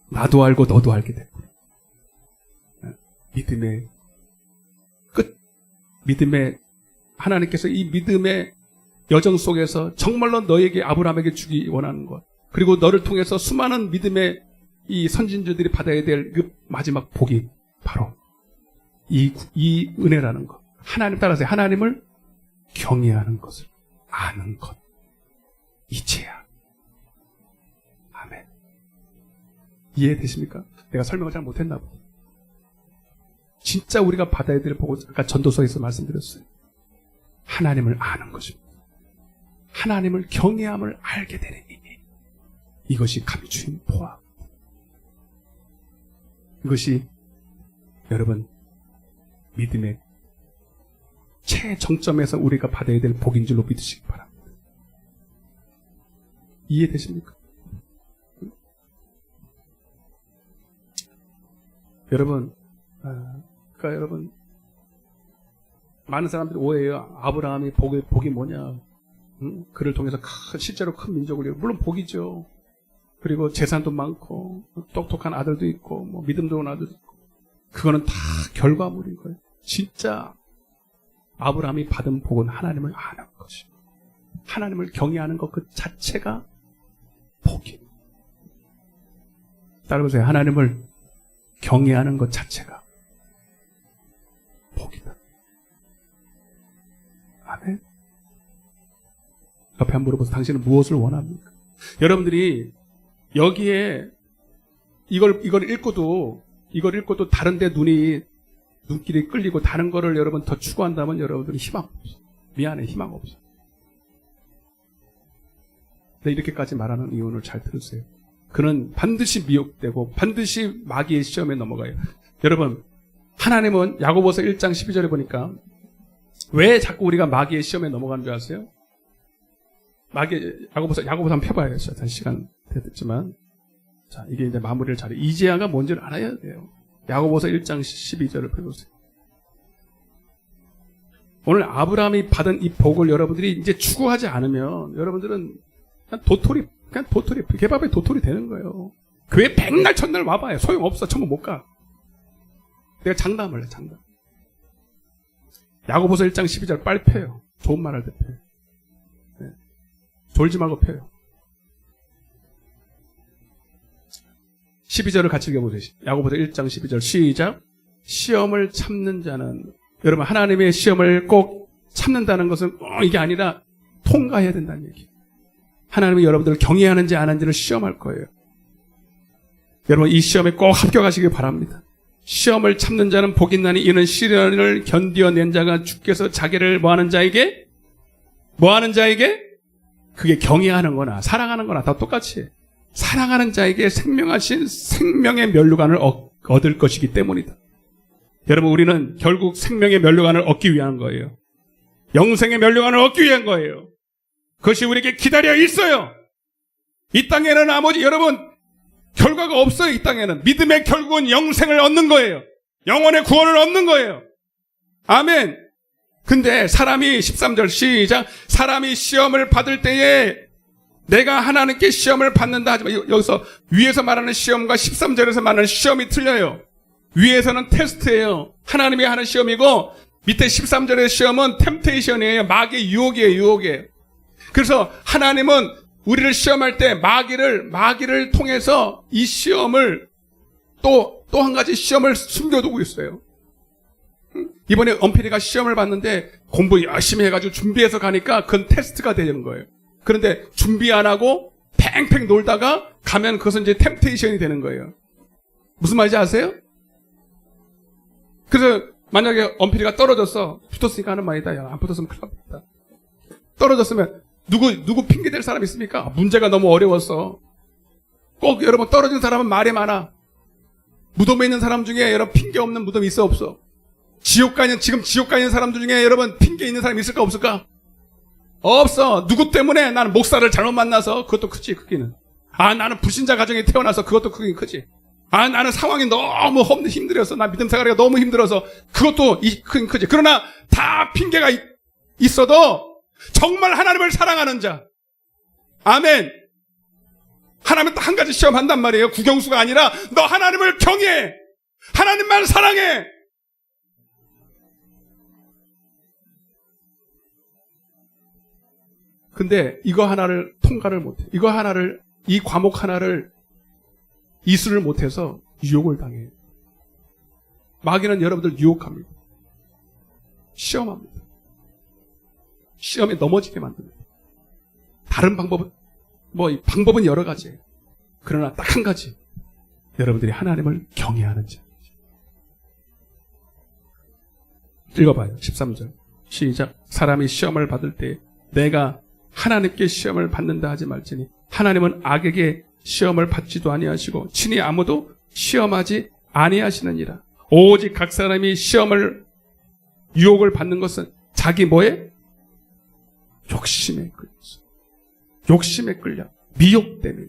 나도 알고 너도 알게 될 거야. 믿음의 끝, 믿음의 하나님께서 이 믿음의 여정 속에서 정말로 너에게 아브라함에게 주기 원하는 것, 그리고 너를 통해서 수많은 믿음의 이 선진들이 받아야 될 그 마지막 복이 바로 이 은혜라는 것. 하나님 따라서 하나님을 경외하는 것을 아는 것. 이제야. 아멘. 이해되십니까? 내가 설명을 잘 못했나 보다. 진짜 우리가 받아야 될 복은 아까 전도서에서 말씀드렸어요. 하나님을 아는 것입니다. 하나님을 경외함을 알게 되는 일. 이것이 감추인 보아. 이것이 여러분 믿음의 최정점에서 우리가 받아야 될 복인 줄로 믿으시기 바랍니다. 이해되십니까? 여러분, 그러니까 여러분 많은 사람들이 오해해요. 아브라함이 복이 뭐냐? 그를 통해서 실제로 큰 민족을 이루고, 물론 복이죠. 그리고 재산도 많고 똑똑한 아들도 있고 뭐 믿음도 좋은 아들도 있고, 그거는 다 결과물인 거예요. 진짜 아브라함이 받은 복은 하나님을 아는 것이고 하나님을 경외하는 것 그 자체가 복입니다. 따라보세요. 하나님을 경외하는 것 자체가 복이다. 아멘. 옆에 한번 물어보세요. 당신은 무엇을 원합니까? 여러분들이 여기에 이걸 읽고도 다른 데 눈길이 끌리고 다른 거를 여러분 더 추구한다면 여러분들은 희망 없어. 미안해, 희망 없어. 근데 이렇게까지 말하는 이유를 잘 들으세요. 그는 반드시 미혹되고 반드시 마귀의 시험에 넘어가요. 여러분, 하나님은 야고보서 1장 12절에 보니까 왜 자꾸 우리가 마귀의 시험에 넘어가는 줄 아세요? 야고보서 한번 펴봐야 죠. 다시 시간 됐지만. 자, 이게 이제 마무리를 잘해. 이제야가 뭔지를 알아야 돼요. 야고보서 1장 12절을 펴보세요. 오늘 아브라함이 받은 이 복을 여러분들이 이제 추구하지 않으면 여러분들은 그냥 도토리, 개밥의 도토리 되는 거예요. 교회 백날 첫날 와봐요. 소용없어. 천국 못 가. 내가 장담을 해, 장담. 야고보서 1장 12절 빨리 펴요. 좋은 말 할 때 펴요. 네. 졸지 말고 펴요. 12절을 같이 읽어보세요. 야고보서 1장 12절 시작. 시험을 참는 자는, 여러분 하나님의 시험을 꼭 참는다는 것은 이게 아니라 통과해야 된다는 얘기예요. 하나님이 여러분들을 경외하는지 안 하는지를 시험할 거예요. 여러분 이 시험에 꼭 합격하시길 바랍니다. 시험을 참는 자는 복이 있나니 이는 시련을 견디어낸 자가 주께서 자기를 뭐하는 자에게? 그게 경외하는 거나 사랑하는 거나 다 똑같이 사랑하는 자에게 생명하신 생명의 면류관을 얻을 것이기 때문이다. 여러분 우리는 결국 생명의 면류관을 얻기 위한 거예요. 영생의 면류관을 얻기 위한 거예요. 그것이 우리에게 기다려 있어요. 이 땅에는 여러분 결과가 없어요. 이 땅에는 믿음의 결국은 영생을 얻는 거예요. 영혼의 구원을 얻는 거예요. 아멘. 근데 사람이 13절 시작. 사람이 시험을 받을 때에 내가 하나님께 시험을 받는다 하지만 여기서 위에서 말하는 시험과 13절에서 말하는 시험이 틀려요. 위에서는 테스트예요. 하나님이 하는 시험이고 밑에 13절의 시험은 템테이션이에요. 마귀의 유혹이에요. 그래서 하나님은 우리를 시험할 때 마귀를 통해서 이 시험을 또 한 가지 시험을 숨겨두고 있어요. 이번에 엄필이가 시험을 봤는데 공부 열심히 해가지고 준비해서 가니까 그건 테스트가 되는 거예요. 그런데 준비 안 하고 팽팽 놀다가 가면 그것은 이제 템테이션이 되는 거예요. 무슨 말인지 아세요? 그래서 만약에 엄필이가 떨어졌어. 붙었으니까 하는 말이다. 야, 안 붙었으면 큰일 났다. 떨어졌으면 누구 핑계댈 사람 있습니까? 문제가 너무 어려웠어. 꼭 여러분 떨어진 사람은 말이 많아. 무덤에 있는 사람 중에 여러분 핑계 없는 무덤이 있어 없어? 지금 지옥 가 있는 사람들 중에 여러분 핑계 있는 사람 있을까 없을까? 없어. 누구 때문에? 나는 목사를 잘못 만나서. 그것도 크지, 크기는. 나는 불신자 가정에 태어나서. 그것도 크긴 크지. 나는 상황이 너무 힘들어서. 나 믿음 생활이 너무 힘들어서. 그것도 크긴 크지. 그러나 다 핑계가 있어도 정말 하나님을 사랑하는 자. 아멘. 하나님은 딱 한 가지 시험한단 말이에요. 국영수가 아니라 너 하나님을 경외해. 하나님만 사랑해. 근데 이거 하나를 통과를 못해. 이거 하나를, 이 과목 하나를 이수를 못해서 유혹을 당해요. 마귀는 여러분들 유혹합니다. 시험합니다. 시험에 넘어지게 만듭니다. 다른 방법은, 방법은 여러 가지예요. 그러나 딱 한 가지. 여러분들이 하나님을 경외하는 자. 읽어봐요. 13절. 시작. 사람이 시험을 받을 때 내가 하나님께 시험을 받는다 하지 말지니 하나님은 악에게 시험을 받지도 아니하시고 친히 아무도 시험하지 아니하시느니라. 오직 각 사람이 시험을 유혹을 받는 것은 자기 뭐에? 욕심에 끌려서. 욕심에 끌려. 미혹 때문에.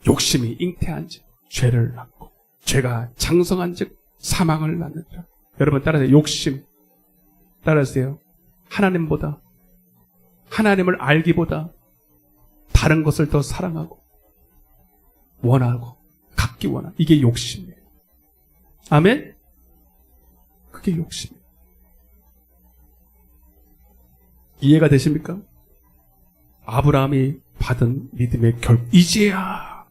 욕심이 잉태한 즉 죄를 낳고 죄가 장성한 즉 사망을 낳는다. 여러분 따라하세요. 욕심. 따라하세요. 하나님보다, 하나님을 알기보다 다른 것을 더 사랑하고 원하고 갖기 원하고, 이게 욕심이에요. 아멘? 그게 욕심이에요. 이해가 되십니까? 아브라함이 받은 믿음의 이제야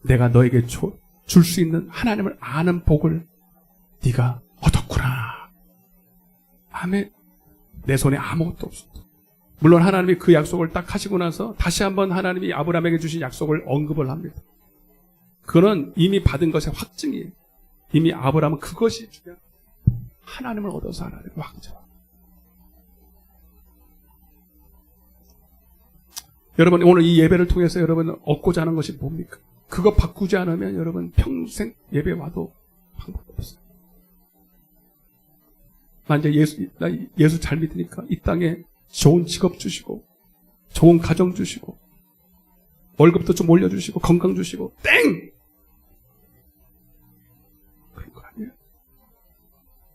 내가 너에게 줄 수 있는 하나님을 아는 복을 네가 얻었구나. 아멘. 내 손에 아무것도 없었다. 물론 하나님이 그 약속을 딱 하시고 나서 다시 한번 하나님이 아브라함에게 주신 약속을 언급을 합니다. 그는 이미 받은 것의 확증이에요. 이미 아브라함은 그것이 중요한, 하나님을 얻어서 하나님을 확증. 여러분 오늘 이 예배를 통해서 여러분 얻고자 하는 것이 뭡니까? 그거 바꾸지 않으면 여러분 평생 예배 와도 방법이 없어요. 나 예수 잘 믿으니까 이 땅에 좋은 직업 주시고 좋은 가정 주시고 월급도 좀 올려주시고 건강 주시고 땡! 그런 거 아니에요.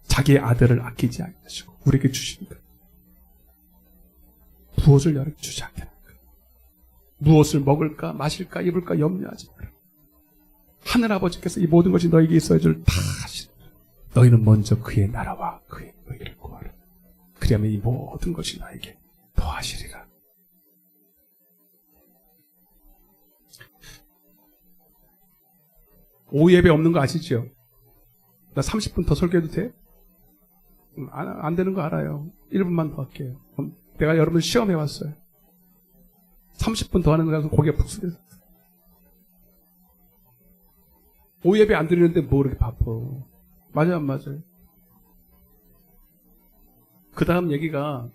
자기의 아들을 아끼지 않으시고 우리에게 주시니까 무엇을 여러분 주지 않겠나. 무엇을 먹을까 마실까 입을까 염려하지 마라. 하늘아버지께서 이 모든 것이 너에게 있어야 줄 다 하시라. 너희는 먼저 그의 나라와 그의 의를 구하라. 그리하면 이 모든 것이 너에게 더하시리라. 오후 예배 없는 거 아시죠? 나 30분 더 설교해도 돼? 안 되는 거 알아요. 1분만 더 할게요. 내가 여러분 시험해왔어요. 30분 더 하는 거 가서 고개 푹 숙여서. 오후 예배 안 드리는데 뭐 이렇게 바빠. 맞아요, 안 맞아요? 그 다음 얘기가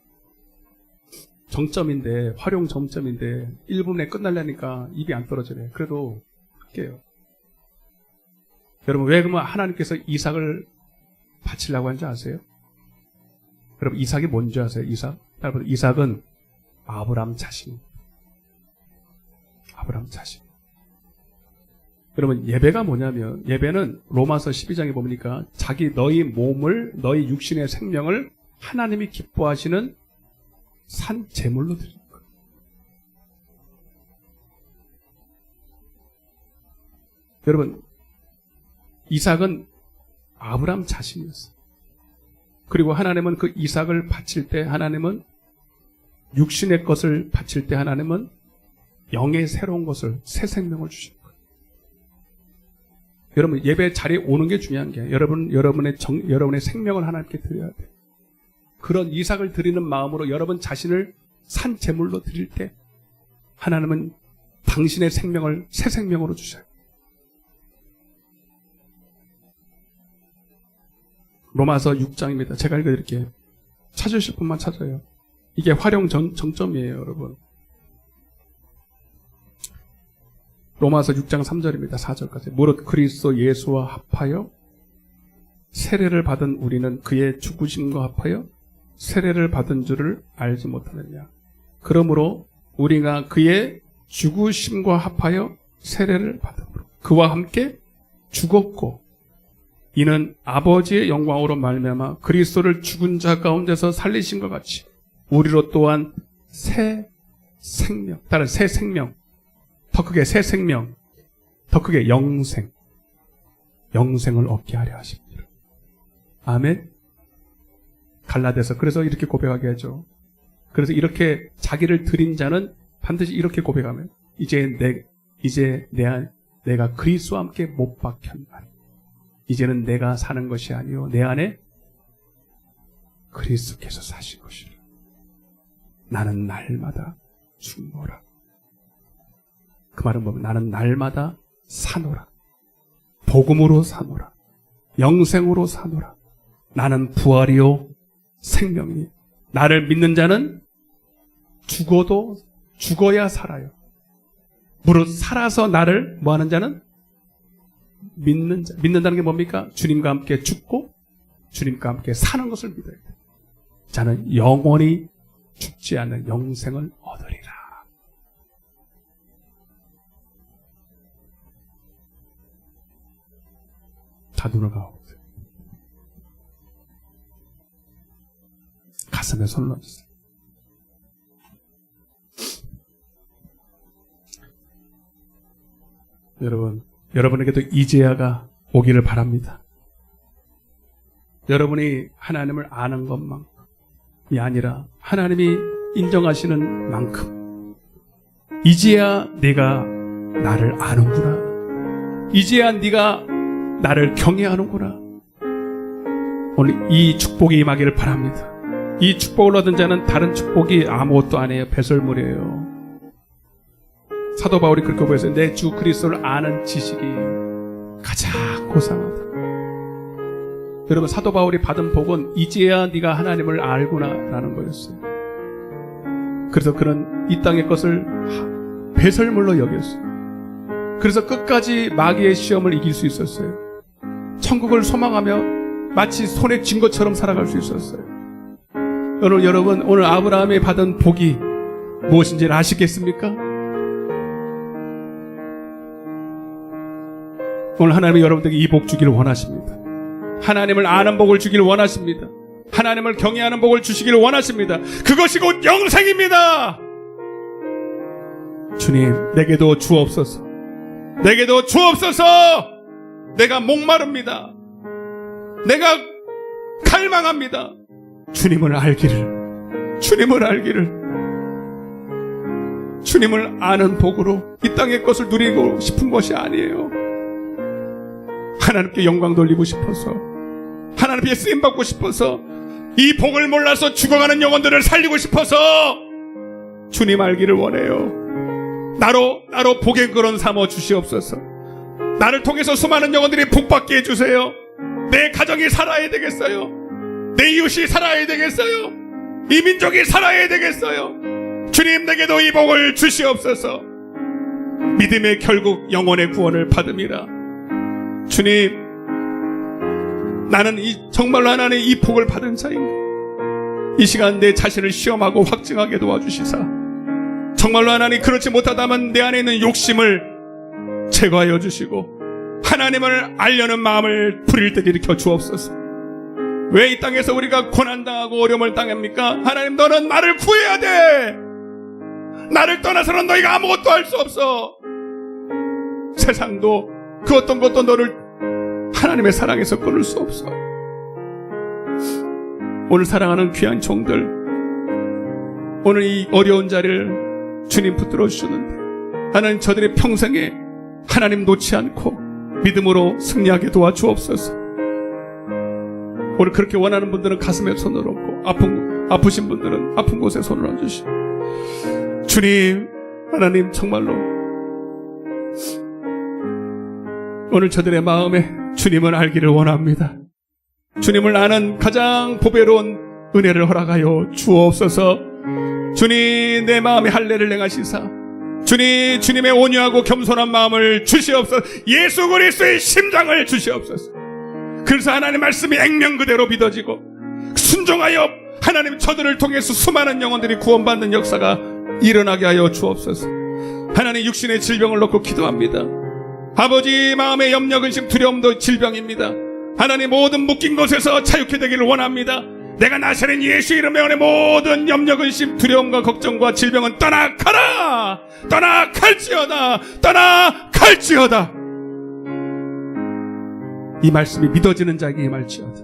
정점인데, 활용 정점인데, 1분에 끝날려니까 입이 안 떨어지네. 그래도 할게요. 여러분, 왜 그러면 하나님께서 이삭을 바치려고 하는지 아세요? 여러분, 이삭이 뭔지 아세요? 이삭? 여러분, 이삭은 아브라함 자신. 아브라함 자신. 여러분 예배가 뭐냐면 예배는 로마서 12장에 보니까 자기 너희 몸을 너희 육신의 생명을 하나님이 기뻐하시는 산 제물로 드리는 거예요. 여러분 이삭은 아브라함 자신이었어요. 그리고 하나님은 그 이삭을 바칠 때 하나님은 육신의 것을 바칠 때 하나님은 영의 새로운 것을 새 생명을 주신 거예요. 여러분 예배 자리에 오는 게 중요한 게 여러분의 생명을 하나님께 드려야 돼요. 그런 이삭을 드리는 마음으로 여러분 자신을 산 제물로 드릴 때 하나님은 당신의 생명을 새 생명으로 주셔요. 로마서 6장입니다. 제가 읽어드릴게요. 찾으실 분만 찾아요. 이게 활용 정점이에요, 여러분. 로마서 6장 3절입니다. 4절까지. 무릇 그리스도 예수와 합하여 세례를 받은 우리는 그의 죽으심과 합하여 세례를 받은 줄을 알지 못하느냐. 그러므로 우리가 그의 죽으심과 합하여 세례를 받음으로 그와 함께 죽었고 이는 아버지의 영광으로 말미암아 그리스도를 죽은 자 가운데서 살리신 것 같이 우리로 또한 새 생명, 따라 새 생명, 더 크게 새 생명, 더 크게 영생을 얻게 하려 하십니다. 아멘. 갈라디아서 그래서 이렇게 고백하게 하죠. 그래서 이렇게 자기를 드린 자는 반드시 이렇게 고백하면 내가 그리스도와 함께 못 박혔나니 이제는 내가 사는 것이 아니요 내 안에 그리스도께서 사신 것이라. 나는 날마다 죽노라. 그 말은 뭐냐면 나는 날마다 사노라. 복음으로 사노라. 영생으로 사노라. 나는 부활이요 생명이니 나를 믿는 자는 죽어도 죽어야 살아요. 무릇 살아서 나를 뭐하는 자는 믿는 자. 믿는다는 게 뭡니까? 주님과 함께 죽고 주님과 함께 사는 것을 믿어야 돼요. 자는 영원히 죽지 않는 영생을 얻으리라. 다 눈을 감고 가슴에 손을 얹으세요. 여러분에게도 이제야가 오기를 바랍니다. 여러분이 하나님을 아는 것만이 아니라 하나님이 인정하시는 만큼 이제야 내가 나를 아는구나. 이제야 네가 나를 경외하는구나. 오늘 이 축복이 임하기를 바랍니다. 이 축복을 얻은 자는 다른 축복이 아무것도 아니에요. 배설물이에요. 사도 바울이 그렇게 보였어요. 내 주 그리스도를 아는 지식이 가장 고상하다. 여러분, 사도 바울이 받은 복은 이제야 네가 하나님을 알구나 라는 거였어요. 그래서 그는 이 땅의 것을 배설물로 여겼어요. 그래서 끝까지 마귀의 시험을 이길 수 있었어요. 천국을 소망하며 마치 손에 쥔 것처럼 살아갈 수 있었어요. 여러분, 오늘 아브라함이 받은 복이 무엇인지 아시겠습니까? 오늘 하나님이 여러분들에게 이 복 주기를 원하십니다. 하나님을 아는 복을 주기를 원하십니다. 하나님을 경외하는 복을 주시기를 원하십니다. 그것이 곧 영생입니다. 주님, 내게도 주옵소서. 내게도 주옵소서. 내가 목마릅니다. 내가 갈망합니다. 주님을 알기를, 주님을 알기를, 주님을 아는 복으로 이 땅의 것을 누리고 싶은 것이 아니에요. 하나님께 영광 돌리고 싶어서, 하나님께 쓰임받고 싶어서, 이 복을 몰라서 죽어가는 영혼들을 살리고 싶어서 주님 알기를 원해요. 나로 복의 근원 삼아 주시옵소서. 나를 통해서 수많은 영혼들이 복받게 해주세요. 내 가정이 살아야 되겠어요. 내 이웃이 살아야 되겠어요. 이 민족이 살아야 되겠어요. 주님, 내게도 이 복을 주시옵소서. 믿음의 결국 영혼의 구원을 받음이라. 주님, 나는 정말로 하나님의 이 복을 받은 자인가? 이 시간 내 자신을 시험하고 확증하게 도와주시사, 정말로 하나님 그렇지 못하다면 내 안에 있는 욕심을 제거하여 주시고 하나님을 알려는 마음을 불일 때 일으켜 주옵소서. 왜 이 땅에서 우리가 고난당하고 어려움을 당합니까? 하나님, 너는 나를 구해야 돼. 나를 떠나서는 너희가 아무것도 할 수 없어. 세상도 그 어떤 것도 너를 하나님의 사랑에서 끊을 수 없어. 오늘 사랑하는 귀한 종들, 오늘 이 어려운 자리를 주님 붙들어 주셨는데 하나님, 저들의 평생에 하나님 놓지 않고 믿음으로 승리하게 도와주옵소서. 오늘 그렇게 원하는 분들은 가슴에 손을 얹고, 아프신 분들은 아픈 곳에 손을 얹으시고, 주님, 하나님, 정말로 오늘 저들의 마음에 주님을 알기를 원합니다. 주님을 아는 가장 보배로운 은혜를 허락하여 주옵소서. 주님, 내 마음에 할례를 행하시사 주님, 주님의 온유하고 겸손한 마음을 주시옵소서. 예수 그리스도의 심장을 주시옵소서. 그래서 하나님 말씀이 액면 그대로 믿어지고 순종하여 하나님 저들을 통해서 수많은 영혼들이 구원받는 역사가 일어나게 하여 주옵소서. 하나님, 육신의 질병을 놓고 기도합니다. 아버지, 마음의 염려, 근심, 두려움도 질병입니다. 하나님, 모든 묶인 곳에서 자유케 되기를 원합니다. 내가 나사렛 예수 이름에 오늘 모든 염려, 근심, 두려움과 걱정과 질병은 떠나가라. 떠나갈지어다. 떠나갈지어다. 이 말씀이 믿어지는 자에게 임할지어다.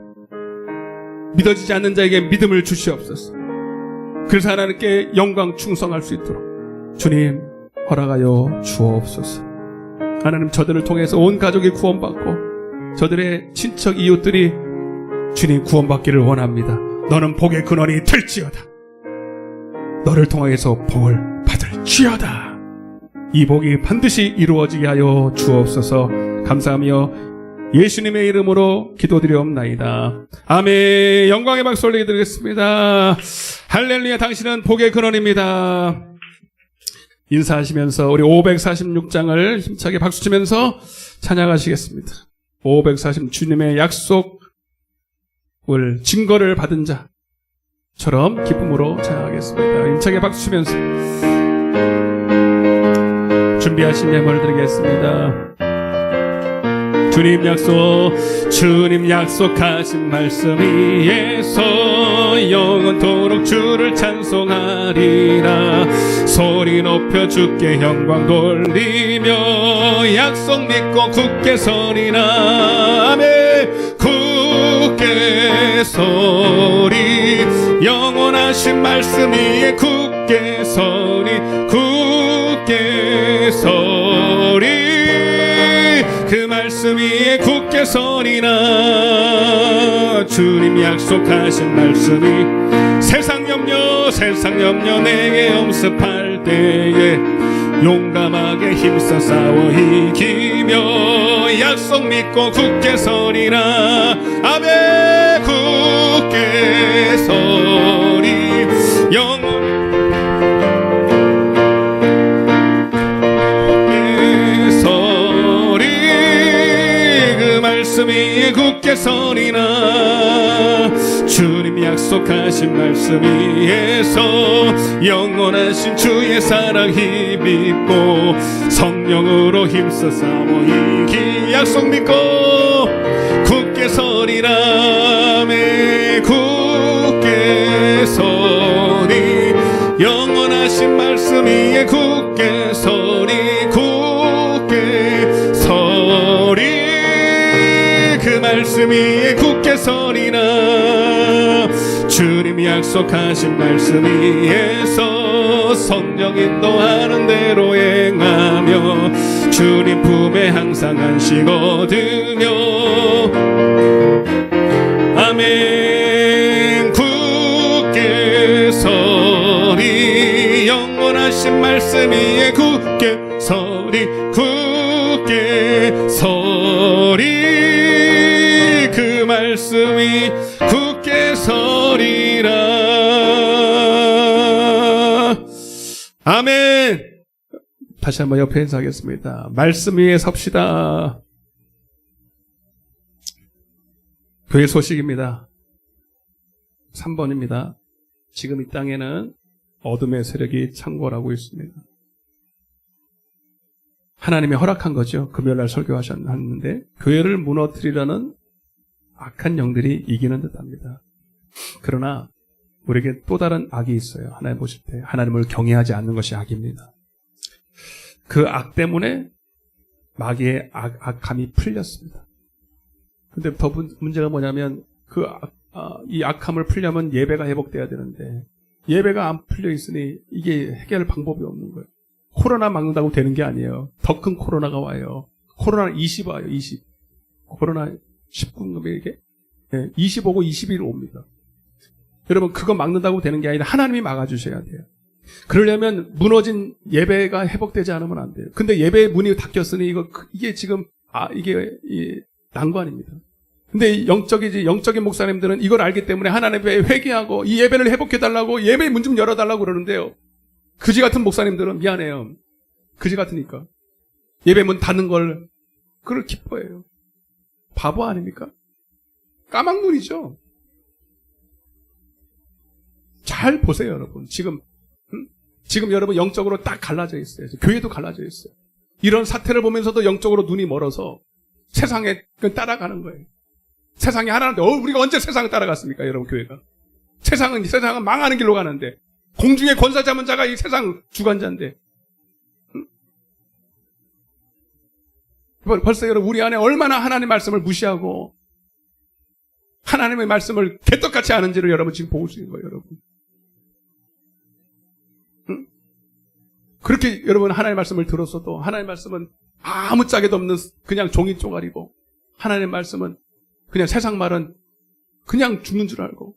믿어지지 않는 자에게 믿음을 주시옵소서. 그래서 하나님께 영광 충성할 수 있도록 주님 허락하여 주옵소서. 하나님, 저들을 통해서 온 가족이 구원받고 저들의 친척 이웃들이 주님 구원받기를 원합니다. 너는 복의 근원이 될지어다. 너를 통하여서 복을 받을지어다. 이 복이 반드시 이루어지게 하여 주옵소서. 감사하며 예수님의 이름으로 기도드리옵나이다. 아멘. 영광의 박수 올려드리겠습니다. 할렐루야. 당신은 복의 근원입니다. 인사하시면서 우리 546장을 힘차게 박수치면서 찬양하시겠습니다. 540 주님의 약속을 증거를 받은 자처럼 기쁨으로 찬양하겠습니다. 힘차게 박수치면서 준비하신 예물을 드리겠습니다. 주님 약속하신 말씀 위에서 영원토록 주를 찬송하리라. 소리 높여 주께 영광 돌리며 약속 믿고 굳게 서리라. 아멘. 굳게 서리. 영원하신 말씀 위에 굳게 서리. 굳게 서리. 그 말씀 위에 굳게 서리라. 주님 약속하신 말씀이 세상 염려 내게 엄습할 때에 용감하게 힘써 싸워 이기며 약속 믿고 굳게 서리라. 아멘. 굳게 서리. 말씀이 굳게 서리나. 주님 약속하신 말씀 위에서 영원하신 주의 사랑 힘입고 성령으로 힘써 싸워 이기 약속 믿고 굳게 서리라. 매 굳게 서리. 영원하신 말씀 위에 굳게 서리. 굳게 서리. 그 말씀 위에 굳게 서리라. 주님이 약속하신 말씀 위에서 성령 인도하는 대로 행하며 주님 품에 항상 안식 얻으며 아멘. 굳게 서리. 영원하신 말씀 위에 굳게 서리. 굳게 서리. 그 말씀이 굳게 서리라. 아멘. 다시 한번 옆에 인사하겠습니다. 말씀 위에 섭시다. 교회 소식입니다. 3번입니다. 지금 이 땅에는 어둠의 세력이 창궐하고 있습니다. 하나님이 허락한 거죠. 금요일날 설교하셨는데 교회를 무너뜨리려는 악한 영들이 이기는 듯합니다. 그러나 우리에게 또 다른 악이 있어요. 하나님 보실 때 하나님을 경외하지 않는 것이 악입니다. 그 악 때문에 마귀의 악함이 풀렸습니다. 근데 더 문제가 뭐냐면 이 악함을 풀려면 예배가 회복돼야 되는데 예배가 안 풀려 있으니 이게 해결 방법이 없는 거예요. 코로나 막는다고 되는 게 아니에요. 더 큰 코로나가 와요. 코로나 20 와요. 20. 코로나 19놈에 이게 20 오고 21 옵니다. 여러분 그거 막는다고 되는 게 아니라 하나님이 막아주셔야 돼요. 그러려면 무너진 예배가 회복되지 않으면 안 돼요. 근데 예배의 문이 닫혔으니 이게 지금 이게 난관입니다. 근데 영적인 목사님들은 이걸 알기 때문에 하나님께 회개하고 이 예배를 회복해달라고 예배의 문 좀 열어달라고 그러는데요. 그지 같은 목사님들은 미안해요. 그지 같으니까 예배 문 닫는 걸 그걸 기뻐해요. 바보 아닙니까? 까막눈이죠. 잘 보세요, 여러분. 지금 여러분 영적으로 딱 갈라져 있어요. 교회도 갈라져 있어요. 이런 사태를 보면서도 영적으로 눈이 멀어서 세상에 따라가는 거예요. 세상이 하나인데 우리가 언제 세상을 따라갔습니까, 여러분? 교회가 세상은 망하는 길로 가는데 공중의 권세 잡은 자가 이 세상 주관자인데 벌써 여러분 우리 안에 얼마나 하나님의 말씀을 무시하고 하나님의 말씀을 개떡같이 아는지를 여러분 지금 보고 있는 거예요, 여러분. 그렇게 여러분 하나님의 말씀을 들었어도 하나님의 말씀은 아무 짝에도 없는 그냥 종이 쪼가리고 하나님의 말씀은 그냥 세상 말은 그냥 죽는 줄 알고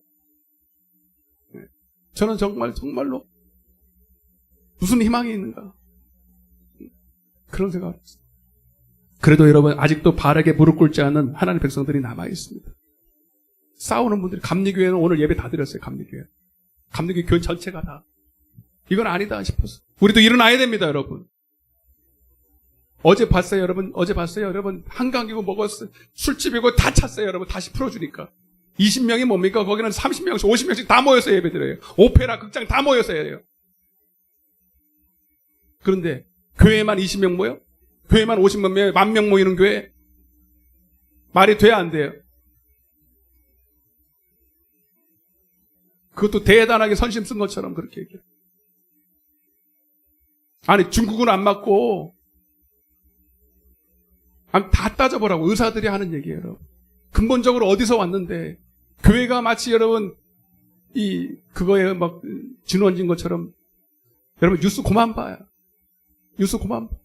저는 정말로 무슨 희망이 있는가 그런 생각을 했어요. 그래도 여러분 아직도 바르게 무릎 꿇지 않은 하나님의 백성들이 남아 있습니다. 싸우는 분들이 감리교회는 오늘 예배 다 드렸어요. 감리교회 교회 전체가 다 이건 아니다 싶어서 우리도 일어나야 됩니다. 여러분 어제 봤어요. 여러분 한강이고 먹었어요. 술집이고 다 찼어요. 여러분 다시 풀어주니까 20명이 뭡니까? 거기는 30명씩 50명씩 다 모여서 예배 드려요. 오페라 극장 다 모여서 해요. 그런데 교회만 20명 모여? 교회만 50명 모여? 10,000명 모이는 교회? 말이 돼야 안 돼요? 그것도 대단하게 선심 쓴 것처럼 그렇게 얘기해요. 아니 중국은 안 맞고 다 따져보라고 의사들이 하는 얘기예요. 여러분. 근본적으로 어디서 왔는데 교회가 마치 여러분 그거에 막 진원진 것처럼 여러분 뉴스 그만 봐요. 뉴스 그만 봐.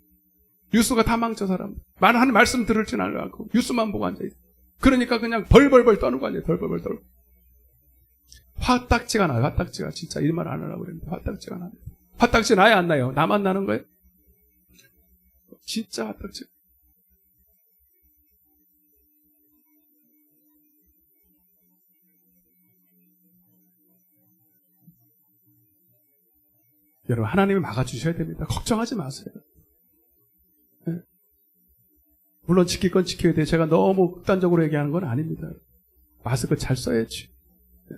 뉴스가 다 망쳐 사람. 하는 말씀 들을 줄 알고 뉴스만 보고 앉아있어. 그러니까 그냥 벌벌벌 떠는 거 아니에요. 벌벌벌 떨고. 화딱지가 나요. 화딱지가 진짜 이 말 안 하려고 그랬는데 화딱지가 나요. 화딱지 나야 안 나요? 나만 나는 거예요? 진짜 화딱지. 여러분 하나님이 막아주셔야 됩니다. 걱정하지 마세요. 네. 물론 지킬 건 지켜야 돼요. 제가 너무 극단적으로 얘기하는 건 아닙니다. 마스크 잘 써야지. 네.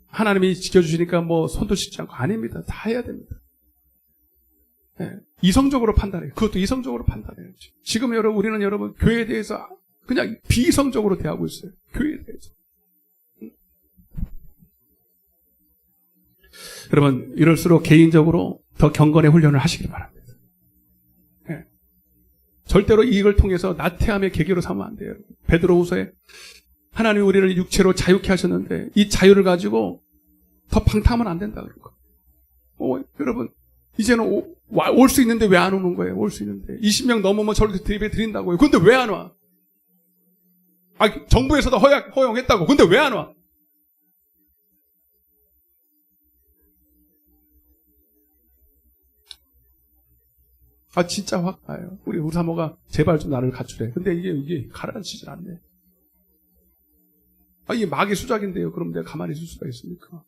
하나님이 지켜주시니까 뭐 손도 씻지 않고 아닙니다. 다 해야 됩니다. 네. 이성적으로 판단해요. 그것도 이성적으로 판단해야지. 지금 우리는 여러분 교회에 대해서 그냥 비이성적으로 대하고 있어요. 교회에 대해서. 여러분 이럴수록 개인적으로 더 경건의 훈련을 하시길 바랍니다. 네. 절대로 이익을 통해서 나태함의 계기로 삼으면 안 돼요. 베드로후서에 하나님이 우리를 육체로 자유케 하셨는데 이 자유를 가지고 더 방탕하면 안 된다 그런 거. 여러분 이제는 올 수 있는데 왜 안 오는 거예요? 올 수 있는데 20명 넘으면 저렇게 예배 드린다고요. 근데 왜 안 와? 정부에서도 허용했다고. 근데 왜 안 와? 진짜 확 가요. 우리 사모가 제발 좀 나를 갖추래. 근데 이게 가라앉히질 않네. 이게 마귀 수작인데요. 그럼 내가 가만히 있을 수가 있습니까?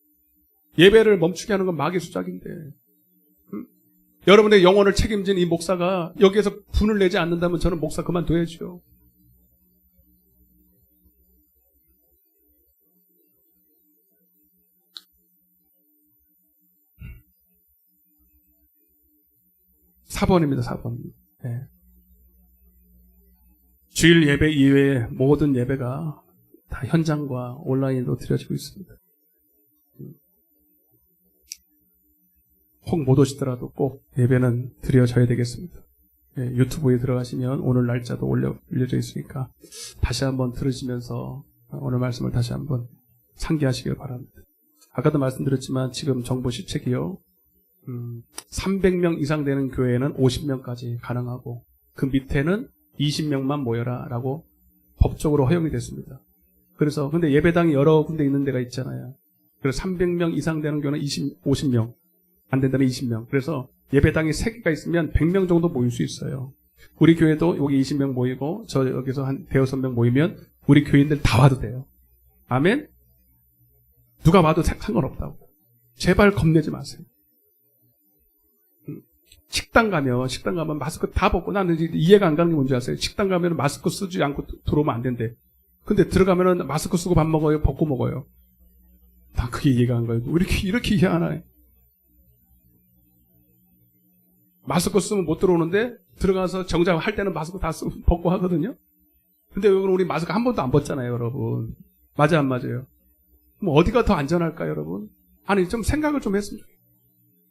예배를 멈추게 하는 건 마귀 수작인데. 여러분의 영혼을 책임진 이 목사가 여기에서 분을 내지 않는다면 저는 목사 그만둬야죠. (4번입니다) 4번. 네. 주일 예배 이외의 모든 예배가 다 현장과 온라인으로 드려지고 있습니다. 혹 못 오시더라도 꼭 예배는 드려져야 되겠습니다. 네, 유튜브에 들어가시면 오늘 날짜도 올려져 있으니까 다시 한번 들으시면서 오늘 말씀을 다시 한번 상기하시길 바랍니다. 아까도 말씀드렸지만 지금 정부 시책이요. 300명 이상 되는 교회는 50명까지 가능하고 그 밑에는 20명만 모여라 라고 법적으로 허용이 됐습니다. 그래서 근데 예배당이 여러 군데 있는 데가 있잖아요. 그래서 300명 이상 되는 교회는 50명 안 된다는 20명. 그래서 예배당이 3개가 있으면 100명 정도 모일 수 있어요. 우리 교회도 여기 20명 모이고 저 여기서 한 5-6명 모이면 우리 교인들 다 와도 돼요. 아멘? 누가 와도 상관없다고. 제발 겁내지 마세요. 식당 가면 마스크 다 벗고 나는 이해가 안 가는 게 뭔지 아세요? 식당 가면 마스크 쓰지 않고 들어오면 안 된대. 근데 들어가면은 마스크 쓰고 밥 먹어요? 벗고 먹어요? 나 그게 이해가 안 가요. 왜 이렇게 희한하네. 마스크 쓰면 못 들어오는데 들어가서 정작 할 때는 마스크 다 쓰고 벗고 하거든요. 근데 여기는 우리 마스크 한 번도 안 벗잖아요, 여러분. 맞아 안 맞아요? 그럼 어디가 더 안전할까요, 여러분? 아니 좀 생각을 좀 했으면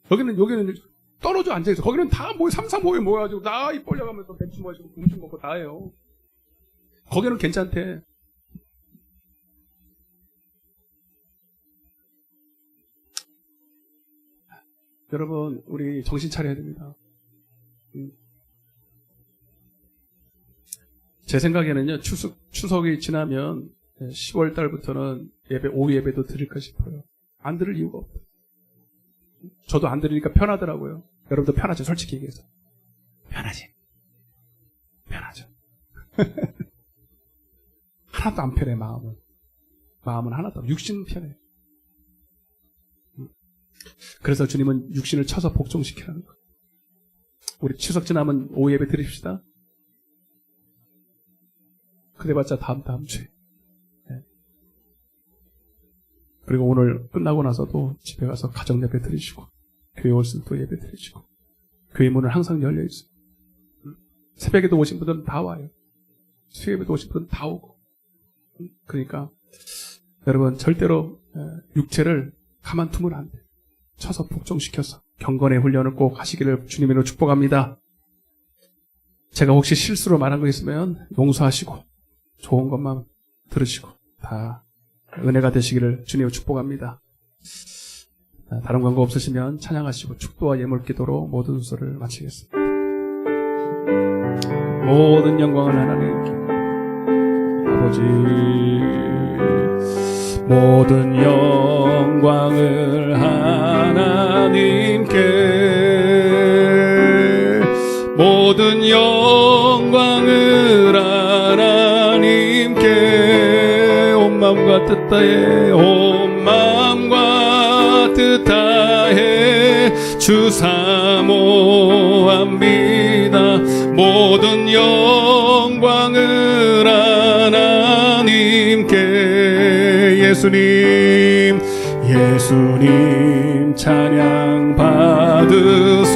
좋겠어요. 여기는 떨어져 앉아있어. 거기는 다 3-4 모여가지고 다 입 벌려가면서 벤치 모시고 음식 먹고 다 해요. 거기는 괜찮대. 여러분, 우리 정신 차려야 됩니다. 제 생각에는요, 추석이 지나면 10월 달부터는 오후 예배도 드릴까 싶어요. 안 들을 이유가 없다. 저도 안 들으니까 편하더라고요. 여러분도 편하죠, 솔직히 얘기해서. 편하죠. 하나도 안 편해, 마음은. 마음은 하나도 안, 육신은 편해. 그래서 주님은 육신을 쳐서 복종시키라는 거예요. 우리 추석 지나면 오후 예배 드립시다. 그래봤자 다음 주에. 네. 그리고 오늘 끝나고 나서도 집에 가서 가정 예배 드리시고, 교회 올수록 또 예배 드리시고, 교회 문은 항상 열려 있어요. 새벽에도 오신 분들은 다 와요. 수요일에도 오신 분들은 다 오고. 그러니까 여러분, 절대로 육체를 가만두면 안 돼요. 쳐서 복종시켜서 경건의 훈련을 꼭 하시기를 주님으로 축복합니다. 제가 혹시 실수로 말한 거 있으면 용서하시고 좋은 것만 들으시고 다 은혜가 되시기를 주님으로 축복합니다. 다른 광고 없으시면 찬양하시고 축도와 예물기도로 모든 순서를 마치겠습니다. 모든 영광을 하나님께, 아버지, 모든 영광을 하나님께, 모든 영광을 하나님께, 온 마음과 뜻 다해, 온 마음과 뜻 다해 주 사모합니다. 모든 영광을 하나님께. 예수님 찬양 받으소서.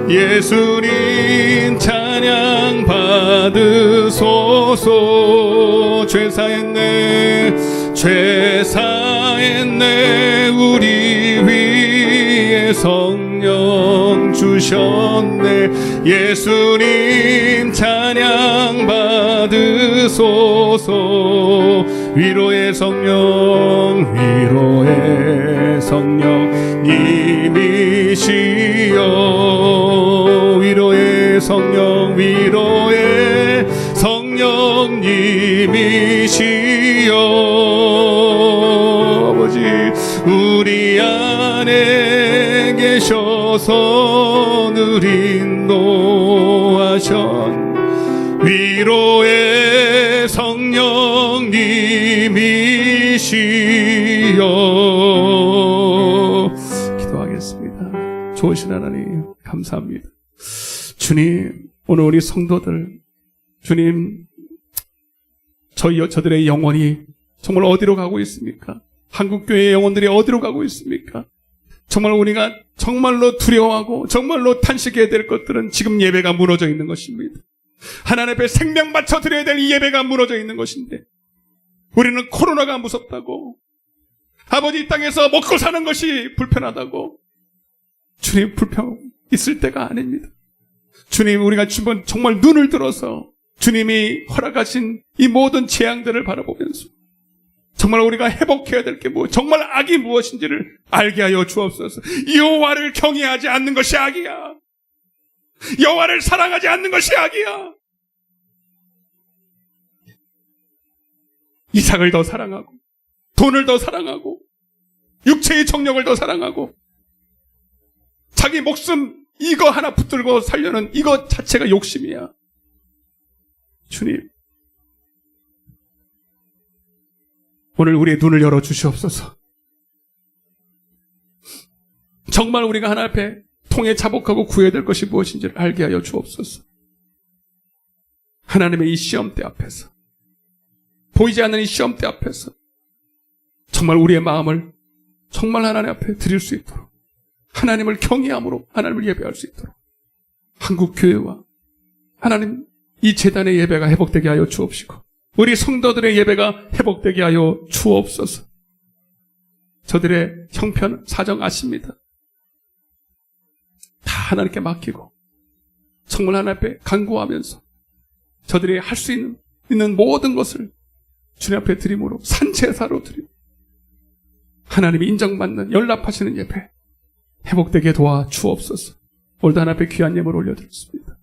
예수님 찬양 받으소서. 죄사했네 우리 위에 성령 주셨네. 예수님 찬양 받으소서. 위로의 성령 님이시여. 위로의 성령 님이시여. 아버지, 우리 안에 계셔서 늘 인도하셨 위로의 성령 님이시여. 기도하겠습니다. 좋으신 하나님 감사합니다. 주님, 오늘 우리 성도들, 주님, 저들의 영혼이 정말 어디로 가고 있습니까? 한국교회의 영혼들이 어디로 가고 있습니까? 정말 우리가 정말로 두려워하고 정말로 탄식해야 될 것들은 지금 예배가 무너져 있는 것입니다. 하나님 앞에 생명 바쳐 드려야 될 이 예배가 무너져 있는 것인데, 우리는 코로나가 무섭다고, 아버지 이 땅에서 먹고 사는 것이 불편하다고. 주님, 불평 있을 때가 아닙니다. 주님, 우리가 정말 눈을 들어서 주님이 허락하신 이 모든 재앙들을 바라보면서 정말 우리가 회복해야 될 게 정말 악이 무엇인지를 알게 하여 주옵소서. 여호와를 경외하지 않는 것이 악이야. 여호와를 사랑하지 않는 것이 악이야. 이삭을 더 사랑하고, 돈을 더 사랑하고, 육체의 정력을 더 사랑하고, 자기 목숨 이거 하나 붙들고 살려는 이거 자체가 욕심이야. 주님, 오늘 우리의 눈을 열어 주시옵소서. 정말 우리가 하나님 앞에 통해 자복하고 구해야 될 것이 무엇인지를 알게 하여 주옵소서. 하나님의 이 시험대 앞에서, 보이지 않는 이 시험대 앞에서 정말 우리의 마음을 정말 하나님 앞에 드릴 수 있도록, 하나님을 경외함으로 하나님을 예배할 수 있도록 한국교회와 하나님 이 재단의 예배가 회복되게 하여 주옵시고, 우리 성도들의 예배가 회복되게 하여 주옵소서. 저들의 형편 사정 아십니다. 다 하나님께 맡기고 정말 하나님 앞에 간구하면서 저들이 할 수 있는 모든 것을 주님 앞에 드림으로 산제사로 드리고 하나님이 인정받는 연락하시는 예배 회복되게 도와 주옵소서. 오늘도 하나님 앞에 귀한 예물 올려드렸습니다.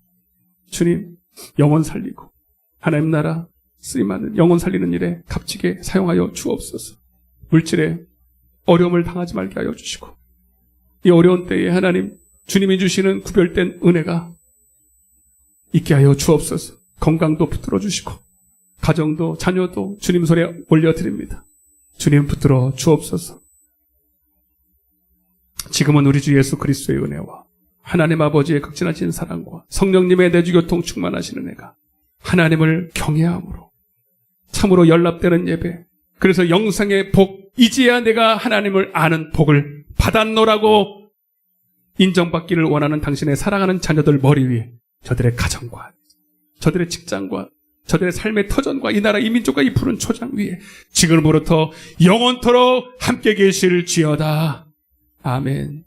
주님, 영혼 살리고 하나님 나라 쓰임받는 영혼 살리는 일에 값지게 사용하여 주옵소서. 물질에 어려움을 당하지 말게 하여 주시고 이 어려운 때에 하나님 주님이 주시는 구별된 은혜가 있게 하여 주옵소서. 건강도 붙들어 주시고 가정도 자녀도 주님 손에 올려드립니다. 주님 붙들어 주옵소서. 지금은 우리 주 예수 그리스도의 은혜와 하나님 아버지의 극진하신 사랑과 성령님의 내주교통 충만하시는 은혜가 하나님을 경외함으로 참으로 연락되는 예배, 그래서 영생의 복, 이제야 내가 하나님을 아는 복을 받았노라고 인정받기를 원하는 당신의 사랑하는 자녀들 머리 위에 저들의 가정과 저들의 직장과 저들의 삶의 터전과 이 나라 이 민족과 이 푸른 초장 위에 지금으로부터 영원토록 함께 계실지어다. 아멘.